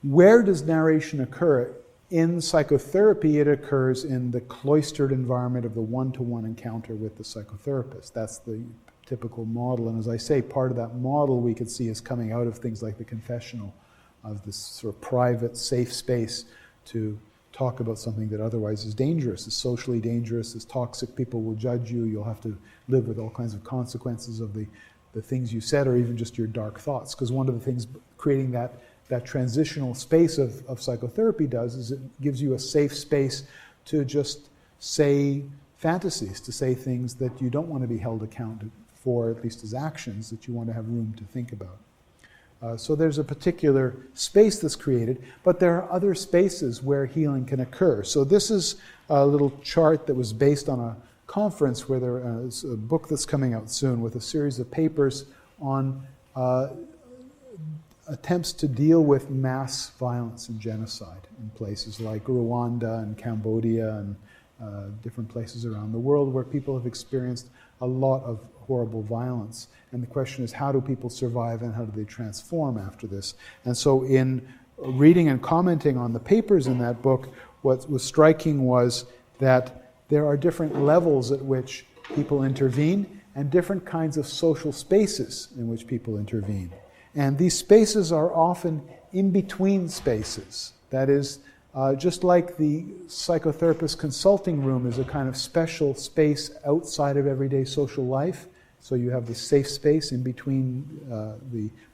[SPEAKER 2] Where does narration occur? In psychotherapy, it occurs in the cloistered environment of the one-to-one encounter with the psychotherapist. That's the typical model. And as I say, part of that model we could see is coming out of things like the confessional, of this sort of private, safe space to talk about something that otherwise is dangerous, is socially dangerous, is toxic. People will judge you. You'll have to live with all kinds of consequences of the things you said, or even just your dark thoughts. Because one of the things creating that transitional space of psychotherapy does is it gives you a safe space to just say fantasies, to say things that you don't want to be held accountable for, at least as actions, that you want to have room to think about. So there's a particular space that's created, but there are other spaces where healing can occur. So this is a little chart that was based on a conference where there is a book that's coming out soon with a series of papers on attempts to deal with mass violence and genocide in places like Rwanda and Cambodia and different places around the world where people have experienced a lot of horrible violence. And the question is, how do people survive and how do they transform after this? And so in reading and commenting on the papers in that book, what was striking was that there are different levels at which people intervene and different kinds of social spaces in which people intervene. And these spaces are often in-between spaces. That is, just like the psychotherapist consulting room is a kind of special space outside of everyday social life, so you have the safe space in between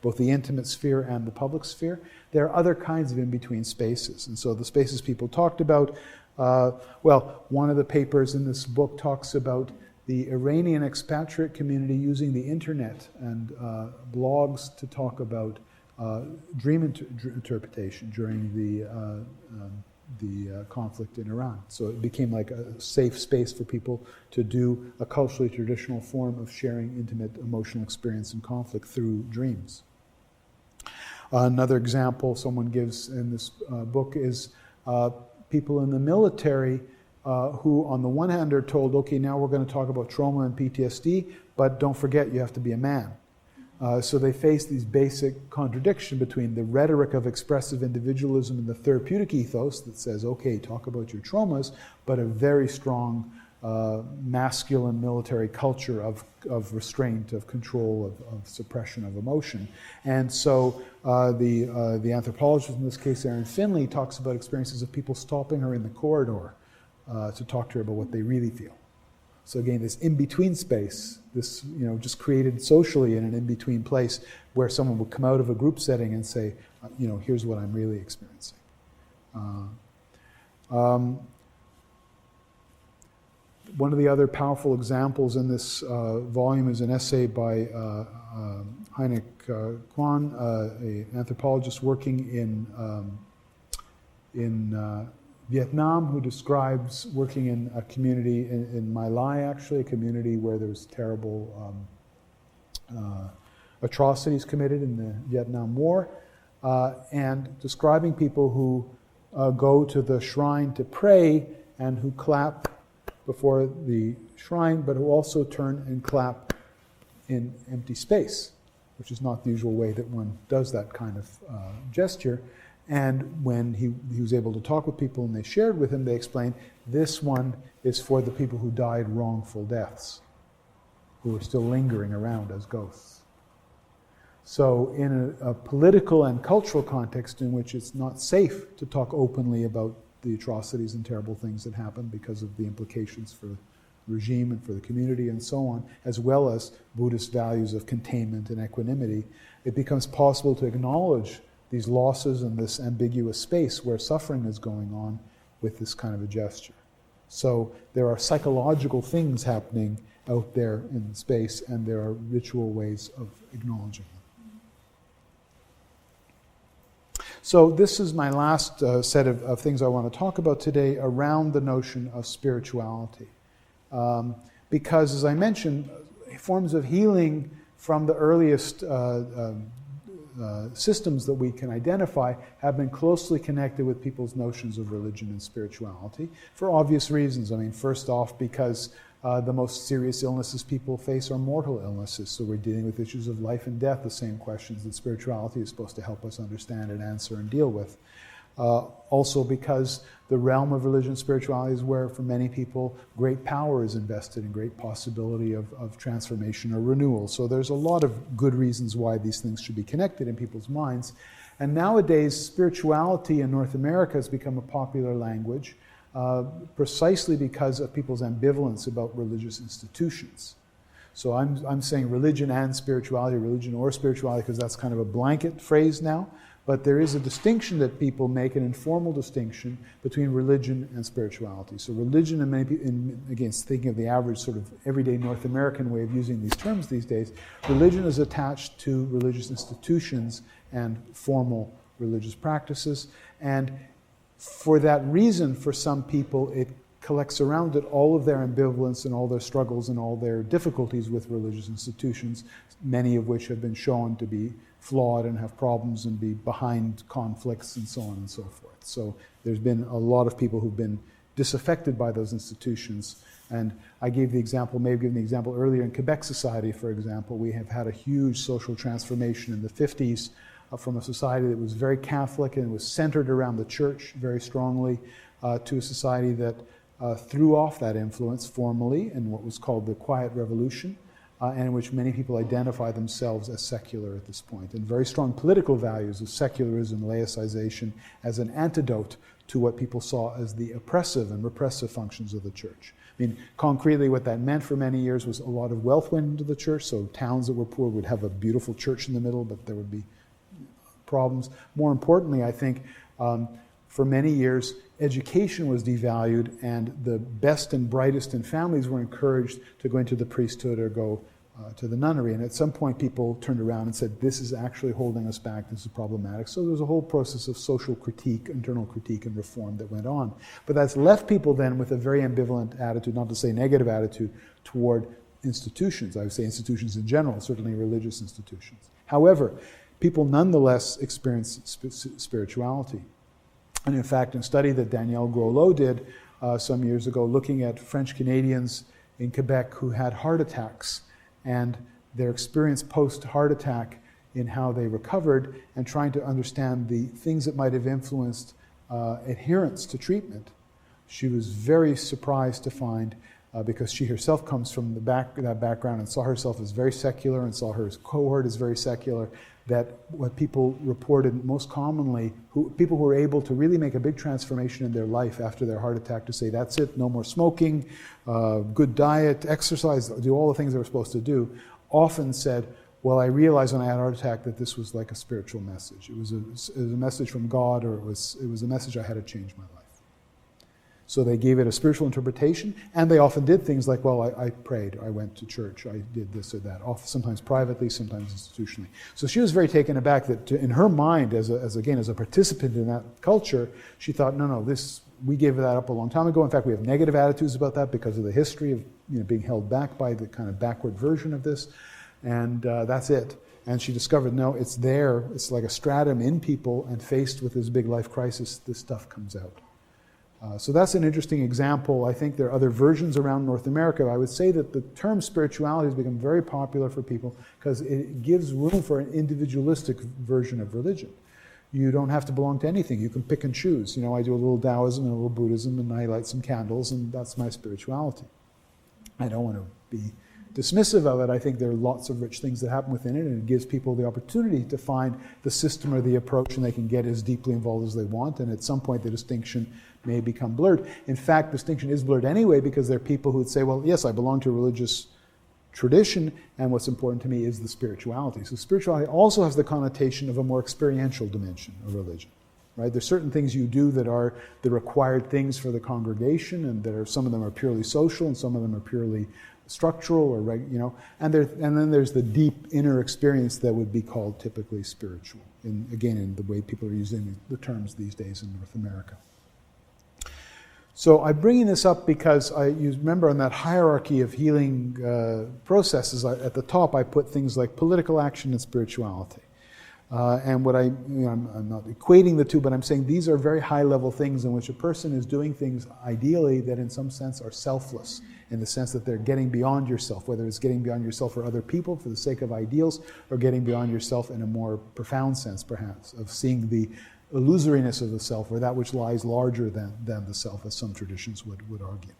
[SPEAKER 2] both the intimate sphere and the public sphere. There are other kinds of in-between spaces. And so the spaces people talked about, one of the papers in this book talks about the Iranian expatriate community using the internet and blogs to talk about dream interpretation during the conflict in Iran. So it became like a safe space for people to do a culturally traditional form of sharing intimate emotional experience in conflict through dreams. Another example someone gives in this book is people in the military who on the one hand are told, okay, now we're going to talk about trauma and PTSD, but don't forget you have to be a man. So they face these basic contradiction between the rhetoric of expressive individualism and the therapeutic ethos that says, okay, talk about your traumas, but a very strong masculine military culture of restraint, of control, of suppression of emotion. And so the anthropologist, in this case Erin Finley, talks about experiences of people stopping her in the corridor to talk to her about what they really feel. So again, this in-between space, this just created socially in an in-between place where someone would come out of a group setting and say, here's what I'm really experiencing. One of the other powerful examples in this volume is an essay by Heinrich Kwan, an anthropologist working in Vietnam, who describes working in a community in My Lai, actually, a community where there's terrible atrocities committed in the Vietnam War, and describing people who go to the shrine to pray and who clap before the shrine, but who also turn and clap in empty space, which is not the usual way that one does that kind of gesture. And when he was able to talk with people and they shared with him, they explained, this one is for the people who died wrongful deaths, who are still lingering around as ghosts. So in a political and cultural context in which it's not safe to talk openly about the atrocities and terrible things that happen because of the implications for the regime and for the community and so on, as well as Buddhist values of containment and equanimity, it becomes possible to acknowledge these losses in this ambiguous space where suffering is going on with this kind of a gesture. So there are psychological things happening out there in space, and there are ritual ways of acknowledging them. So this is my last set of things I want to talk about today around the notion of spirituality. Because, as I mentioned, forms of healing from the earliest systems that we can identify have been closely connected with people's notions of religion and spirituality for obvious reasons. I mean, first off, because the most serious illnesses people face are mortal illnesses, so we're dealing with issues of life and death, the same questions that spirituality is supposed to help us understand and answer and deal with. Also because the realm of religion and spirituality is where, for many people, great power is invested and great possibility of transformation or renewal. So there's a lot of good reasons why these things should be connected in people's minds. And nowadays, spirituality in North America has become a popular language precisely because of people's ambivalence about religious institutions. So I'm saying religion and spirituality, religion or spirituality, because that's kind of a blanket phrase now. But there is a distinction that people make, an informal distinction between religion and spirituality. So religion, and many people, again, thinking of the average sort of everyday North American way of using these terms these days, religion is attached to religious institutions and formal religious practices. And for that reason, for some people, it collects around it all of their ambivalence and all their struggles and all their difficulties with religious institutions, many of which have been shown to be flawed and have problems and be behind conflicts and so on and so forth. So there's been a lot of people who've been disaffected by those institutions. And I gave the example, may have given the example earlier, in Quebec society, for example, we have had a huge social transformation in the 50s from a society that was very Catholic and was centered around the church very strongly to a society that threw off that influence formally in what was called the Quiet Revolution, and in which many people identify themselves as secular at this point, and very strong political values of secularism, laicization, as an antidote to what people saw as the oppressive and repressive functions of the church. I mean, concretely, what that meant for many years was a lot of wealth went into the church, so towns that were poor would have a beautiful church in the middle, but there would be problems. More importantly, I think, for many years, education was devalued, and the best and brightest in families were encouraged to go into the priesthood or go to the nunnery. And at some point, people turned around and said, this is actually holding us back, this is problematic. So there was a whole process of social critique, internal critique and reform that went on. But that's left people then with a very ambivalent attitude, not to say negative attitude, toward institutions. I would say institutions in general, certainly religious institutions. However, people nonetheless experience spirituality. And in fact, in a study that Danielle Groslow did some years ago, looking at French Canadians in Quebec who had heart attacks and their experience post-heart attack in how they recovered, and trying to understand the things that might have influenced adherence to treatment, she was very surprised to find, because she herself comes from that background and saw herself as very secular and saw her cohort as very secular, that what people reported most commonly, people who were able to really make a big transformation in their life after their heart attack, to say, that's it, no more smoking, good diet, exercise, do all the things they were supposed to do, often said, well, I realized when I had a heart attack that this was like a spiritual message. It was a message from God, or it was a message I had to change my life. So they gave it a spiritual interpretation, and they often did things like, well, I prayed, I went to church, I did this or that, sometimes privately, sometimes institutionally. So she was very taken aback that in her mind, as a participant in that culture, she thought, no, we gave that up a long time ago. In fact, we have negative attitudes about that because of the history of being held back by the kind of backward version of this, and that's it. And she discovered, no, it's there, it's like a stratum in people, and faced with this big life crisis, this stuff comes out. So that's an interesting example. I think there are other versions around North America. I would say that the term spirituality has become very popular for people because it gives room for an individualistic version of religion. You don't have to belong to anything. You can pick and choose. I do a little Taoism and a little Buddhism, and I light some candles, and that's my spirituality. I don't want to be dismissive of it. I think there are lots of rich things that happen within it, and it gives people the opportunity to find the system or the approach, and they can get as deeply involved as they want, and at some point the distinction may become blurred. In fact, distinction is blurred anyway, because there are people who would say, well, yes, I belong to a religious tradition, and what's important to me is the spirituality. So spirituality also has the connotation of a more experiential dimension of religion. Right? There's certain things you do that are the required things for the congregation, and some of them are purely social, and some of them are purely structural, or and then there's the deep inner experience that would be called typically spiritual. In the way people are using the terms these days in North America. So I'm bringing this up because you remember on that hierarchy of healing processes, at the top I put things like political action and spirituality. And what I'm not equating the two, but I'm saying these are very high-level things in which a person is doing things ideally that in some sense are selfless, in the sense that they're getting beyond yourself, whether it's getting beyond yourself for other people for the sake of ideals, or getting beyond yourself in a more profound sense, perhaps, of seeing the illusoriness of the self, or that which lies larger than the self, as some traditions would argue.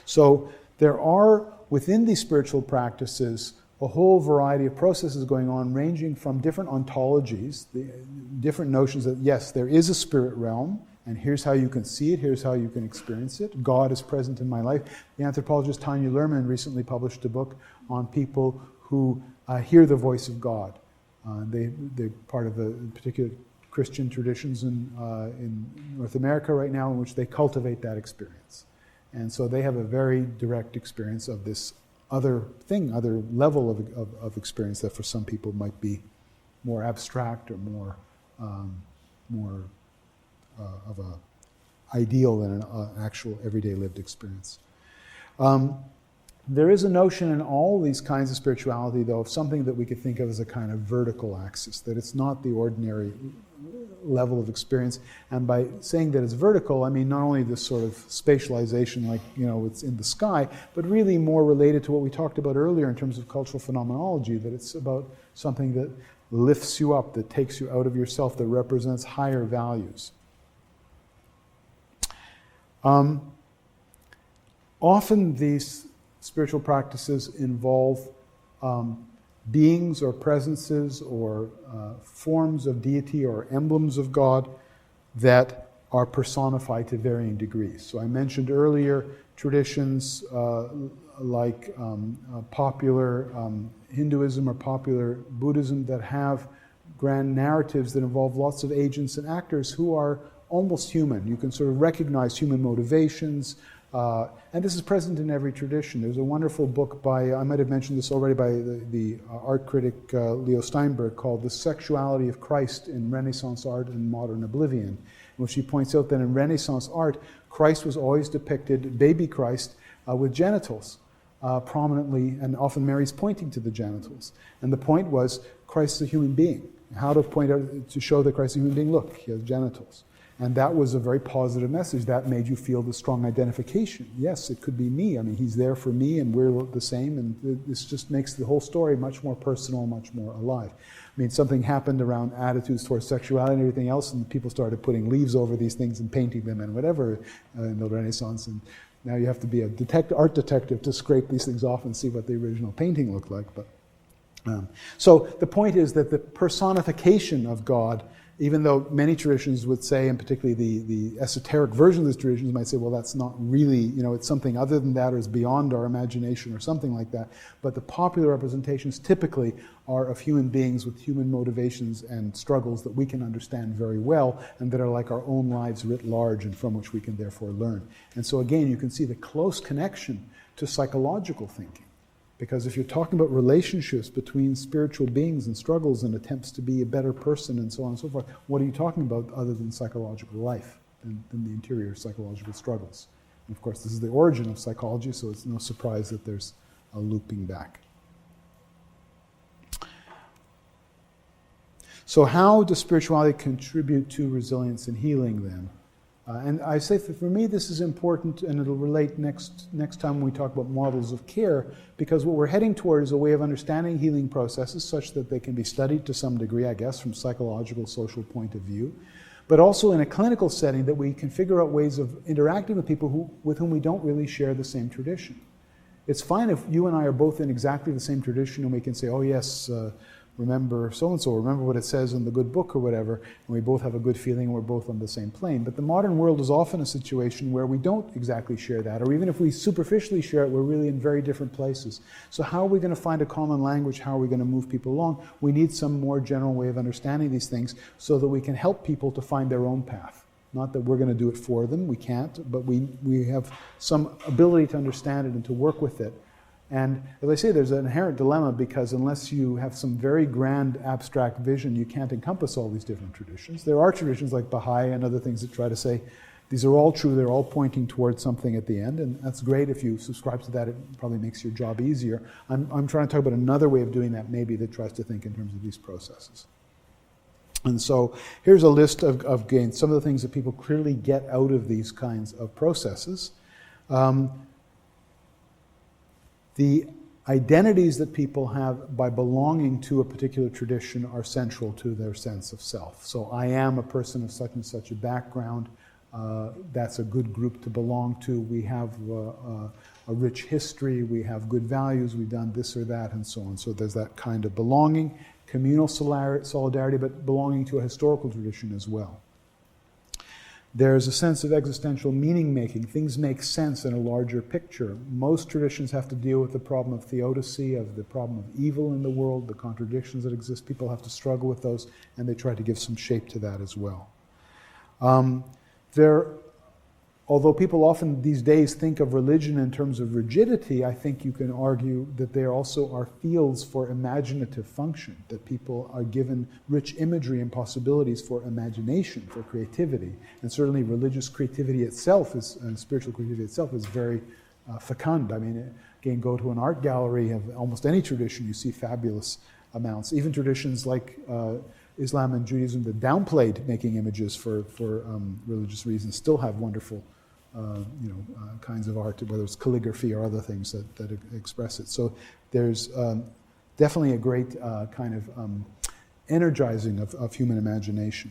[SPEAKER 2] So there are, within these spiritual practices, a whole variety of processes going on, ranging from different ontologies, the different notions that, yes, there is a spirit realm, and here's how you can see it, here's how you can experience it. God is present in my life. The anthropologist Tanya Luhrmann recently published a book on people who hear the voice of God. They're part of the particular Christian traditions in North America right now in which they cultivate that experience. And so they have a very direct experience of this other thing, other level of experience that for some people might be more abstract or more of a ideal than an actual everyday lived experience. There is a notion in all these kinds of spirituality, though, of something that we could think of as a kind of vertical axis, that it's not the ordinary level of experience. And by saying that it's vertical, I mean not only this sort of spatialization, like, it's in the sky, but really more related to what we talked about earlier in terms of cultural phenomenology, that it's about something that lifts you up, that takes you out of yourself, that represents higher values. Often these spiritual practices involve beings or presences or forms of deity or emblems of God that are personified to varying degrees. So I mentioned earlier traditions like popular Hinduism or popular Buddhism that have grand narratives that involve lots of agents and actors who are almost human. You can sort of recognize human motivations, and this is present in every tradition. There's a wonderful book by, I might have mentioned this already, by the art critic Leo Steinberg, called The Sexuality of Christ in Renaissance Art and Modern Oblivion, in which he points out that in Renaissance art, Christ was always depicted, baby Christ, with genitals prominently, and often Mary's pointing to the genitals. And the point was, Christ is a human being. How to point out, to show that Christ is a human being, look, he has genitals. And that was a very positive message. That made you feel the strong identification. Yes, it could be me. I mean, he's there for me and we're the same. And this just makes the whole story much more personal, much more alive. I mean, something happened around attitudes towards sexuality and everything else, and people started putting leaves over these things and painting them and whatever in the Renaissance. And now you have to be a art detective to scrape these things off and see what the original painting looked like. But so the point is that the personification of God, even though many traditions would say, and particularly the esoteric version of these traditions might say, well, that's not really, it's something other than that or is beyond our imagination or something like that. But the popular representations typically are of human beings with human motivations and struggles that we can understand very well and that are like our own lives writ large and from which we can therefore learn. And so again, you can see the close connection to psychological thinking. Because if you're talking about relationships between spiritual beings and struggles and attempts to be a better person and so on and so forth, what are you talking about other than psychological life, than the interior psychological struggles? And of course, this is the origin of psychology, so it's no surprise that there's a looping back. So how does spirituality contribute to resilience and healing then? And I say that for me this is important, and it'll relate next time we talk about models of care, because what we're heading toward is a way of understanding healing processes such that they can be studied to some degree, I guess, from psychological, social point of view, but also in a clinical setting that we can figure out ways of interacting with people with whom we don't really share the same tradition. It's fine if you and I are both in exactly the same tradition and we can say, oh yes, remember so-and-so, remember what it says in the good book or whatever, and we both have a good feeling and we're both on the same plane. But the modern world is often a situation where we don't exactly share that, or even if we superficially share it, we're really in very different places. So how are we going to find a common language? How are we going to move people along? We need some more general way of understanding these things so that we can help people to find their own path. Not that we're going to do it for them, we can't, but we have some ability to understand it and to work with it. And as I say, there's an inherent dilemma, because unless you have some very grand abstract vision, you can't encompass all these different traditions. There are traditions like Baha'i and other things that try to say, these are all true, they're all pointing towards something at the end, and that's great. If you subscribe to that, it probably makes your job easier. I'm trying to talk about another way of doing that, maybe, that tries to think in terms of these processes. And so here's a list of again, some of the things that people clearly get out of these kinds of processes. The identities that people have by belonging to a particular tradition are central to their sense of self. So I am a person of such and such a background. That's a good group to belong to. We have a rich history. We have good values. We've done this or that and so on. So there's that kind of belonging, communal solidarity, but belonging to a historical tradition as well. There's a sense of existential meaning making. Things make sense in a larger picture. Most traditions have to deal with the problem of theodicy, of the problem of evil in the world, the contradictions that exist. People have to struggle with those, and they try to give some shape to that as well. Although people often these days think of religion in terms of rigidity, I think you can argue that there also are fields for imaginative function, that people are given rich imagery and possibilities for imagination, for creativity. And certainly religious creativity itself, and spiritual creativity itself, is very fecund. I mean, again, go to an art gallery of almost any tradition, you see fabulous amounts. Even traditions like Islam and Judaism that downplayed making images for religious reasons still have wonderful kinds of art, whether it's calligraphy or other things that express it. So there's definitely a great kind of energizing of human imagination.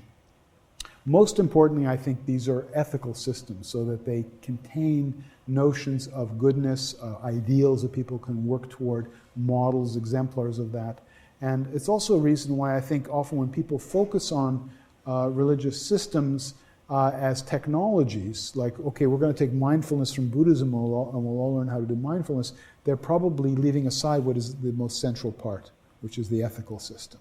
[SPEAKER 2] Most importantly, I think these are ethical systems so that they contain notions of goodness, ideals that people can work toward, models, exemplars of that. And it's also a reason why I think often when people focus on religious systems as technologies, like, okay, we're going to take mindfulness from Buddhism and we'll all learn how to do mindfulness, they're probably leaving aside what is the most central part, which is the ethical system.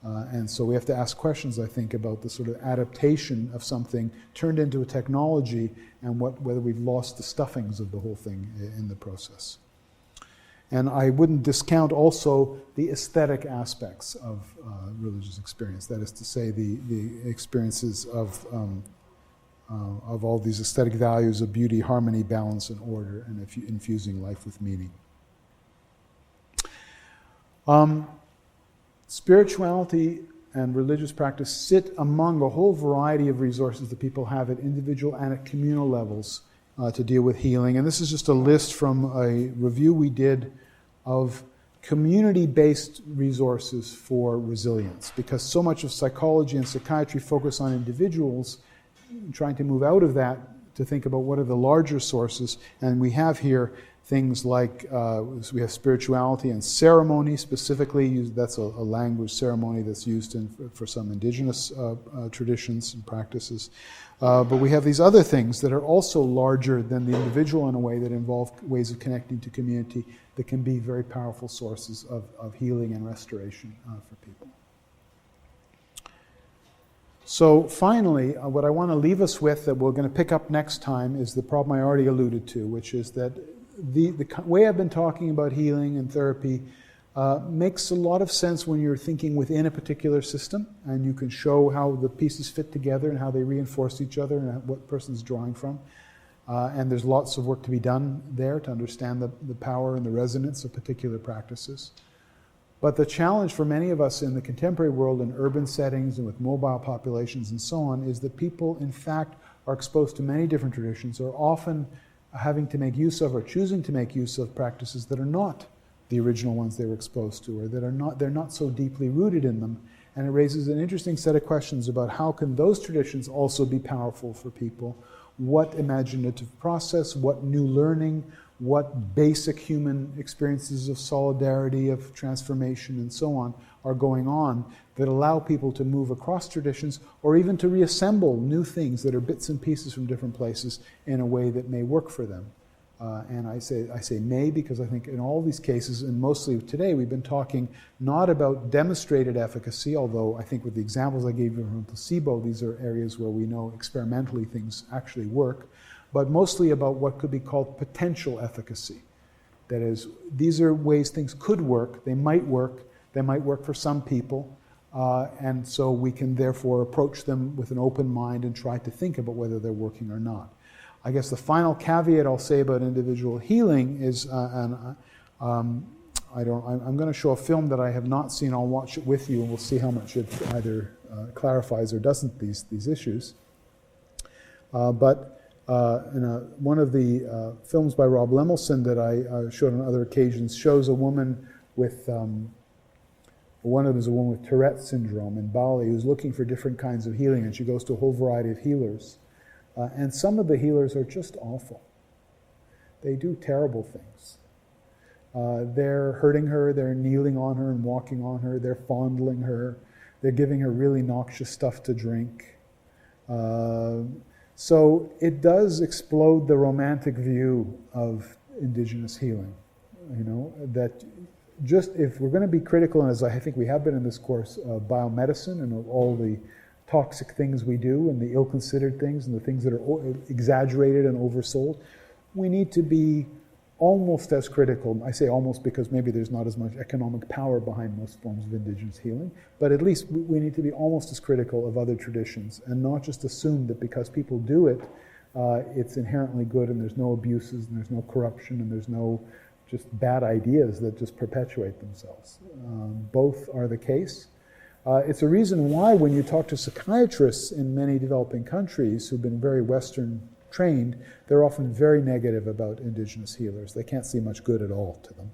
[SPEAKER 2] And so we have to ask questions, I think, about the sort of adaptation of something turned into a technology and whether we've lost the stuffings of the whole thing in the process. And I wouldn't discount also the aesthetic aspects of religious experience. That is to say, the experiences of all these aesthetic values of beauty, harmony, balance, and order, and infusing life with meaning. Spirituality and religious practice sit among a whole variety of resources that people have at individual and at communal levels to deal with healing. And this is just a list from a review we did of community-based resources for resilience, because so much of psychology and psychiatry focus on individuals, trying to move out of that to think about what are the larger sources. And we have here things like, we have spirituality and ceremony specifically. That's a language ceremony that's used for some indigenous traditions and practices. But we have these other things that are also larger than the individual in a way, that involve ways of connecting to community that can be very powerful sources of healing and restoration for people. So finally, what I want to leave us with, that we're going to pick up next time, is the problem I already alluded to, which is that the way I've been talking about healing and therapy makes a lot of sense when you're thinking within a particular system, and you can show how the pieces fit together and how they reinforce each other and what person's drawing from. And there's lots of work to be done there to understand the power and the resonance of particular practices. But the challenge for many of us in the contemporary world, in urban settings and with mobile populations and so on, is that people, in fact, are exposed to many different traditions, are often having to make use of or choosing to make use of practices that are not the original ones they were exposed to, or that they're not so deeply rooted in them. And it raises an interesting set of questions about how can those traditions also be powerful for people? What imaginative process, what new learning, what basic human experiences of solidarity, of transformation, and so on are going on that allow people to move across traditions, or even to reassemble new things that are bits and pieces from different places in a way that may work for them. And I say may because I think in all these cases, and mostly today, we've been talking not about demonstrated efficacy, although I think with the examples I gave you from placebo, these are areas where we know experimentally things actually work, but mostly about what could be called potential efficacy. That is, these are ways things could work, they might work for some people, and so we can therefore approach them with an open mind and try to think about whether they're working or not. I guess the final caveat I'll say about individual healing is, I'm going to show a film that I have not seen. I'll watch it with you, and we'll see how much it either clarifies or doesn't these issues. But one of the films by Rob Lemelson that I showed on other occasions shows a woman with, one of them is a woman with Tourette's syndrome in Bali who's looking for different kinds of healing, and she goes to a whole variety of healers. And some of the healers are just awful. They do terrible things. They're hurting her, they're kneeling on her and walking on her, they're fondling her, they're giving her really noxious stuff to drink. So it does explode the romantic view of indigenous healing. That just if we're going to be critical, and as I think we have been in this course, of biomedicine and of all the toxic things we do and the ill-considered things and the things that are exaggerated and oversold, we need to be almost as critical. I say almost because maybe there's not as much economic power behind most forms of indigenous healing, but at least we need to be almost as critical of other traditions and not just assume that because people do it, it's inherently good and there's no abuses and there's no corruption and there's no just bad ideas that just perpetuate themselves. Both are the case. It's a reason why when you talk to psychiatrists in many developing countries who've been very Western trained, they're often very negative about indigenous healers. They can't see much good at all to them.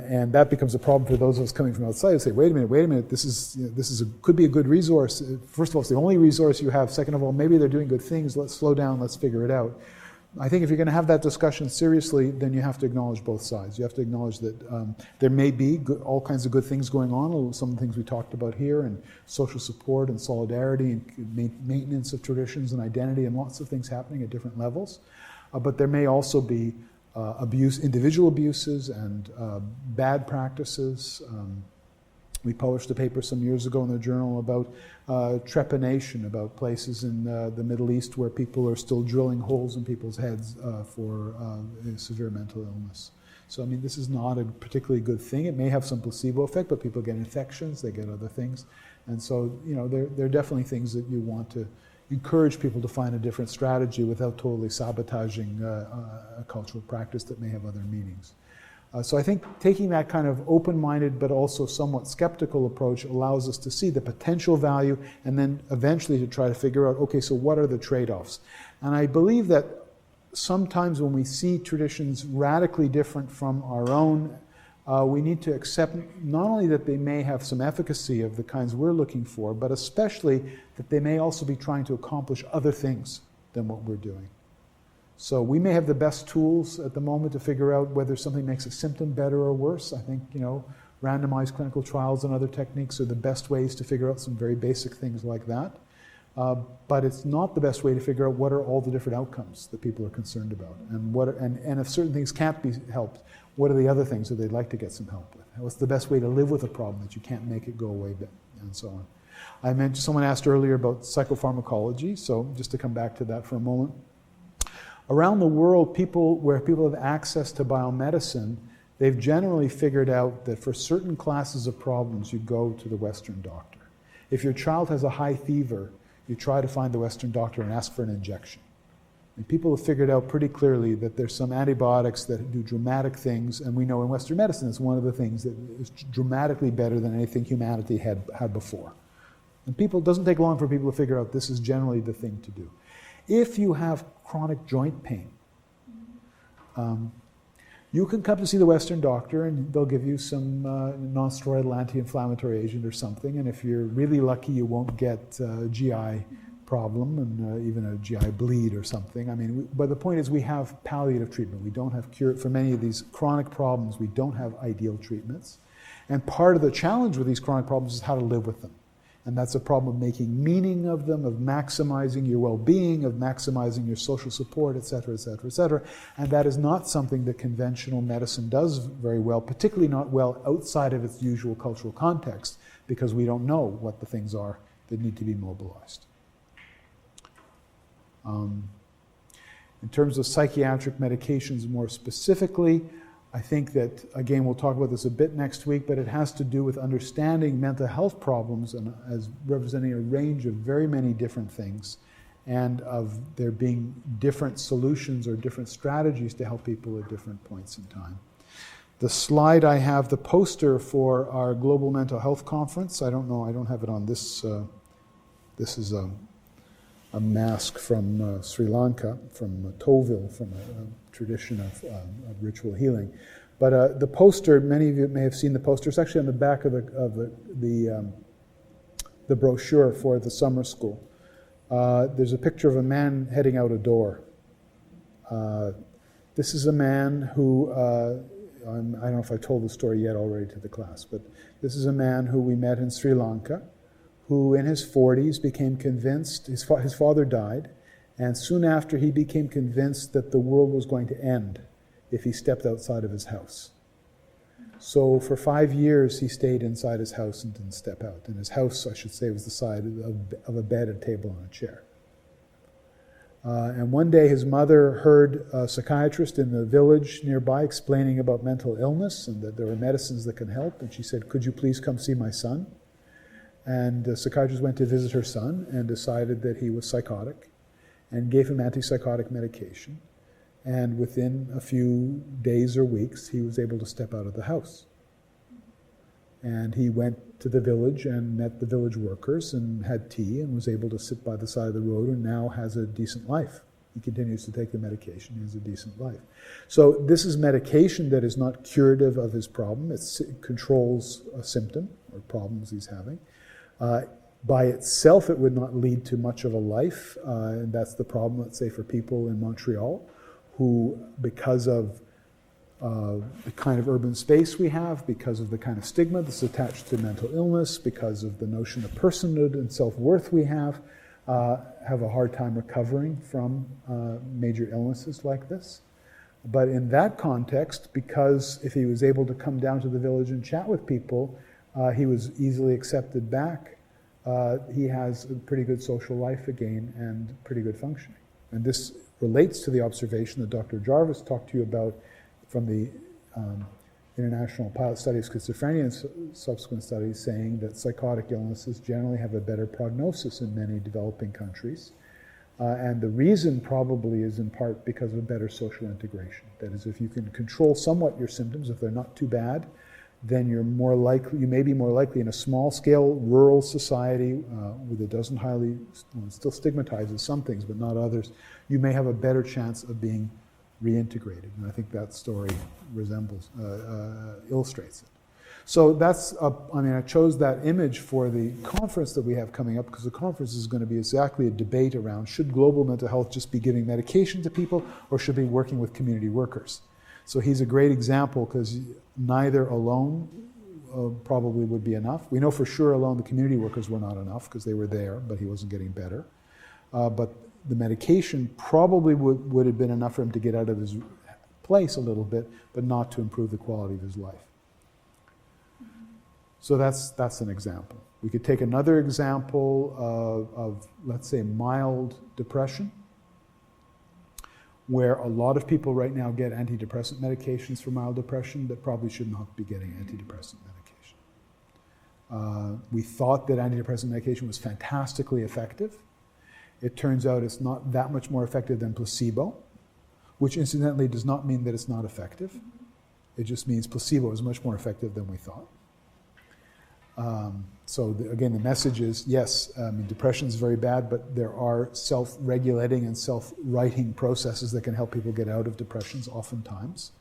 [SPEAKER 2] And that becomes a problem for those of us coming from outside who say, wait a minute, this could be a good resource. First of all, it's the only resource you have. Second of all, maybe they're doing good things. Let's slow down, let's figure it out. I think if you're going to have that discussion seriously, then you have to acknowledge both sides. You have to acknowledge that there may be all kinds of good things going on, some of the things we talked about here, and social support and solidarity and maintenance of traditions and identity and lots of things happening at different levels. But there may also be individual abuses and bad practices. We published a paper some years ago in the journal about trepanation, about places in the Middle East where people are still drilling holes in people's heads for severe mental illness. So, I mean, this is not a particularly good thing. It may have some placebo effect, but people get infections, they get other things. And so, there are definitely things that you want to encourage people to find a different strategy without totally sabotaging a cultural practice that may have other meanings. So I think taking that kind of open-minded but also somewhat skeptical approach allows us to see the potential value and then eventually to try to figure out, okay, so what are the trade-offs? And I believe that sometimes when we see traditions radically different from our own, we need to accept not only that they may have some efficacy of the kinds we're looking for, but especially that they may also be trying to accomplish other things than what we're doing. So we may have the best tools at the moment to figure out whether something makes a symptom better or worse. I think, randomized clinical trials and other techniques are the best ways to figure out some very basic things like that. But it's not the best way to figure out what are all the different outcomes that people are concerned about. And if certain things can't be helped, what are the other things that they'd like to get some help with? What's the best way to live with a problem that you can't make it go away, and so on. Someone asked earlier about psychopharmacology, so just to come back to that for a moment. Around the world, where people have access to biomedicine, they've generally figured out that for certain classes of problems, you go to the Western doctor. If your child has a high fever, you try to find the Western doctor and ask for an injection. And people have figured out pretty clearly that there's some antibiotics that do dramatic things, and we know in Western medicine it's one of the things that is dramatically better than anything humanity had before. And it doesn't take long for people to figure out this is generally the thing to do. If you have chronic joint pain, you can come to see the Western doctor and they'll give you some non-steroidal anti-inflammatory agent or something, and if you're really lucky you won't get a GI problem and even a GI bleed or something. But the point is we have palliative treatment. We don't have cure for many of these chronic problems. We don't have ideal treatments. And part of the challenge with these chronic problems is how to live with them. And that's a problem of making meaning of them, of maximizing your well-being, of maximizing your social support, et cetera, et cetera, et cetera. And that is not something that conventional medicine does very well, particularly not well outside of its usual cultural context, because we don't know what the things are that need to be mobilized. In terms of psychiatric medications more specifically, I think that, again, we'll talk about this a bit next week, but it has to do with understanding mental health problems and as representing a range of very many different things, and of there being different solutions or different strategies to help people at different points in time. The slide I have, the poster for our Global Mental Health Conference. I don't have it on this. This is a mask from Sri Lanka, from Tovil, from a tradition of ritual healing. But the poster, many of you may have seen the poster. It's actually on the back of the brochure for the summer school. There's a picture of a man heading out a door. This is a man who, I don't know if I told the story yet already to the class, but this is a man who we met in Sri Lanka, who in his 40s became convinced, his father died, And soon after, he became convinced that the world was going to end if he stepped outside of his house. So for 5 years, he stayed inside his house and didn't step out. And his house, I should say, was the side of a bed, a table, and a chair. And one day his mother heard a psychiatrist in the village nearby explaining about mental illness and that there were medicines that can help. And she said, "Could you please come see my son?" And the psychiatrist went to visit her son and decided that he was psychotic and gave him antipsychotic medication. And within a few days or weeks, he was able to step out of the house. And he went to the village and met the village workers and had tea and was able to sit by the side of the road and now has a decent life. He continues to take the medication. He has a decent life. So this is medication that is not curative of his problem. It controls a symptom or problems he's having. By itself, it would not lead to much of a life. And that's the problem, let's say, for people in Montreal who, because of the kind of urban space we have, because of the kind of stigma that's attached to mental illness, because of the notion of personhood and self-worth we have a hard time recovering from major illnesses like this. But in that context, because if he was able to come down to the village and chat with people, he was easily accepted back. He has a pretty good social life again and pretty good functioning. And this relates to the observation that Dr. Jarvis talked to you about from the International Pilot Study of Schizophrenia and subsequent studies, saying that psychotic illnesses generally have a better prognosis in many developing countries. And the reason probably is in part because of better social integration. That is, if you can control somewhat your symptoms, if they're not too bad, then you're more likely, you may be more likely in a small-scale rural society that doesn't highly, still stigmatizes some things but not others, you may have a better chance of being reintegrated. And I think that story illustrates it. So that's, I chose that image for the conference that we have coming up, because the conference is going to be exactly a debate around, should global mental health just be giving medication to people, or should be working with community workers? So he's a great example, because neither alone probably would be enough. We know for sure alone the community workers were not enough, because they were there, but he wasn't getting better. But the medication probably would have been enough for him to get out of his place a little bit, but not to improve the quality of his life. So that's an example. We could take another example of, let's say, mild depression, where a lot of people right now get antidepressant medications for mild depression that probably should not be getting antidepressant medication. We thought that antidepressant medication was fantastically effective. It turns out it's not that much more effective than placebo, which incidentally does not mean that it's not effective. It just means placebo is much more effective than we thought. Again, the message is, yes, depression is very bad, but there are self-regulating and self-righting processes that can help people get out of depressions oftentimes.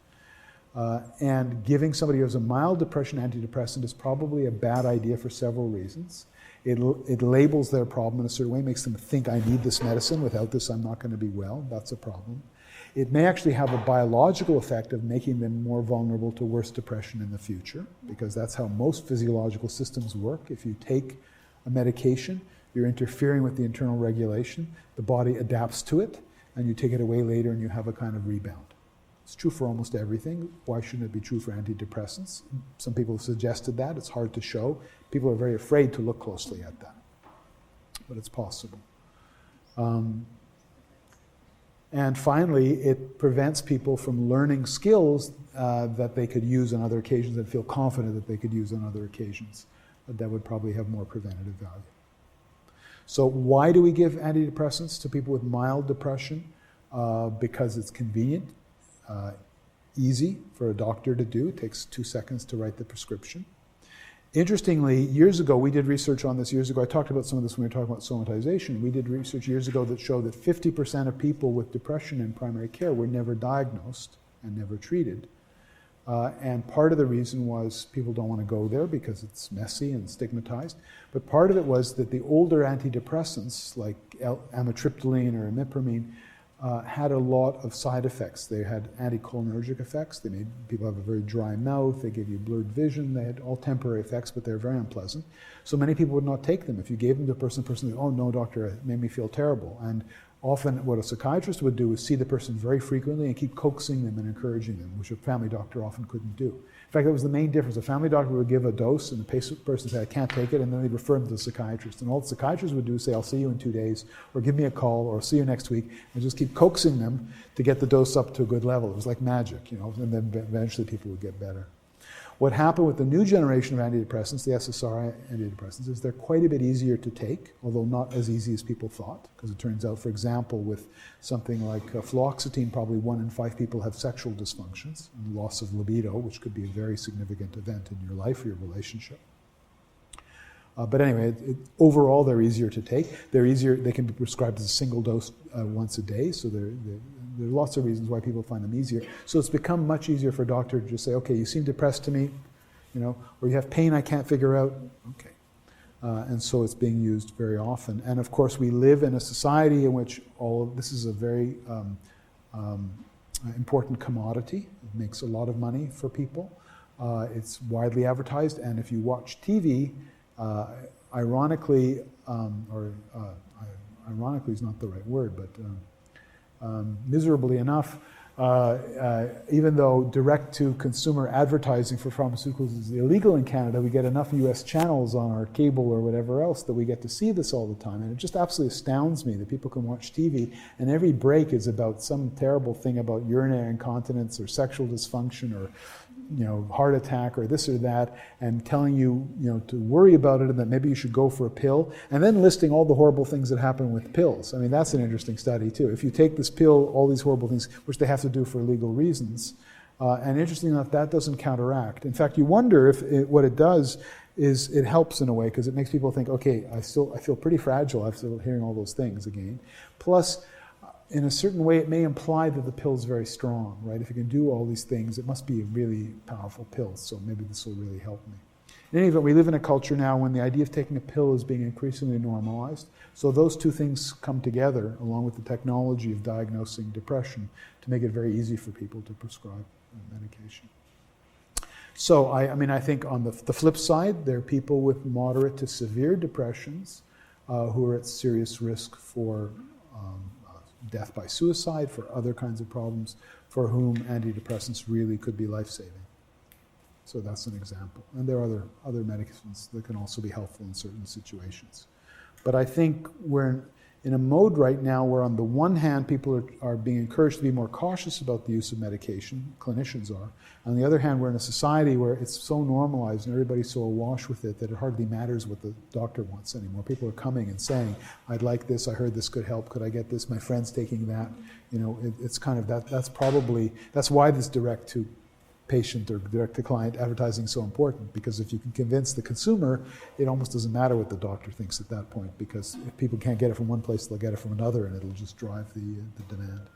[SPEAKER 2] And giving somebody who has a mild depression antidepressant is probably a bad idea for several reasons. It labels their problem in a certain way, makes them think, I need this medicine, without this I'm not going to be well. That's a problem. It may actually have a biological effect of making them more vulnerable to worse depression in the future, because that's how most physiological systems work. If you take a medication, you're interfering with the internal regulation, the body adapts to it, and you take it away later and you have a kind of rebound. It's true for almost everything. Why shouldn't it be true for antidepressants? Some people have suggested that. It's hard to show. People are very afraid to look closely at that, but it's possible. And finally, it prevents people from learning skills that they could use on other occasions and feel confident that they could use on other occasions. That would probably have more preventative value. So why do we give antidepressants to people with mild depression? Because it's convenient, easy for a doctor to do. It takes 2 seconds to write the prescription. Interestingly, years ago, we did research on this years ago. I talked about some of this when we were talking about somatization. We did research years ago that showed that 50% of people with depression in primary care were never diagnosed and never treated. And part of the reason was people don't want to go there because it's messy and stigmatized. But part of it was that the older antidepressants, like amitriptyline or imipramine, had a lot of side effects. They had anticholinergic effects. They made people have a very dry mouth. They gave you blurred vision. They had all temporary effects, but they're very unpleasant. So many people would not take them. If you gave them to a person said, oh no, doctor, it made me feel terrible. And Often what a psychiatrist would do is see the person very frequently and keep coaxing them and encouraging them, which a family doctor often couldn't do. In fact, that was the main difference. A family doctor would give a dose and the person said, I can't take it, and then they'd refer them to the psychiatrist. And all the psychiatrist would do is say, I'll see you in 2 days, or give me a call, or I'll see you next week, and just keep coaxing them to get the dose up to a good level. It was like magic, and then eventually people would get better. What happened with the new generation of antidepressants, the SSRI antidepressants, is they're quite a bit easier to take, although not as easy as people thought, because it turns out, for example, with something like fluoxetine, probably 1 in 5 people have sexual dysfunctions and loss of libido, which could be a very significant event in your life or your relationship. But anyway, overall, they're easier to take. They can be prescribed as a single dose once a day, so there are lots of reasons why people find them easier. So it's become much easier for a doctor to just say, okay, you seem depressed to me, or you have pain I can't figure out, okay. And so it's being used very often. And of course, we live in a society in which all of this is a very important commodity. It makes a lot of money for people. It's widely advertised, and if you watch TV, ironically is not the right word, but miserably enough, even though direct-to-consumer advertising for pharmaceuticals is illegal in Canada, we get enough US channels on our cable or whatever else that we get to see this all the time. And it just absolutely astounds me that people can watch TV and every break is about some terrible thing about urinary incontinence or sexual dysfunction or heart attack or this or that, and telling you, to worry about it and that maybe you should go for a pill, and then listing all the horrible things that happen with pills. I mean, that's an interesting study too. If you take this pill, all these horrible things, which they have to do for legal reasons, and interestingly enough, that doesn't counteract. In fact, you wonder if what it does is it helps in a way, because it makes people think, okay, I feel pretty fragile after hearing all those things again. Plus, in a certain way, it may imply that the pill is very strong, right? If it can do all these things, it must be a really powerful pill, so maybe this will really help me. In any event, we live in a culture now when the idea of taking a pill is being increasingly normalized. So those two things come together, along with the technology of diagnosing depression, to make it very easy for people to prescribe medication. So I think on the flip side, there are people with moderate to severe depressions who are at serious risk for death by suicide, for other kinds of problems, for whom antidepressants really could be life-saving. So that's an example. And there are other medications that can also be helpful in certain situations. But I think we're in a mode right now where on the one hand, people are being encouraged to be more cautious about the use of medication, clinicians are. On the other hand, we're in a society where it's so normalized and everybody's so awash with it that it hardly matters what the doctor wants anymore. People are coming and saying, I'd like this, I heard this could help, could I get this, my friend's taking that. It's kind of that's why this direct-to-patient or direct-to-client advertising is so important, because if you can convince the consumer, it almost doesn't matter what the doctor thinks at that point, because if people can't get it from one place, they'll get it from another, and it'll just drive the demand.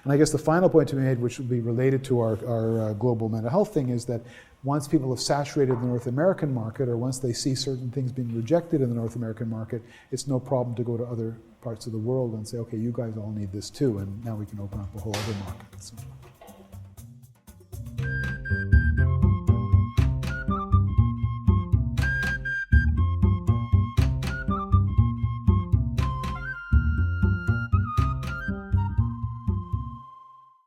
[SPEAKER 2] And I guess the final point to be made, which will be related to our global mental health thing, is that once people have saturated the North American market, or once they see certain things being rejected in the North American market, it's no problem to go to other parts of the world and say, okay, you guys all need this too, and now we can open up a whole other market. So.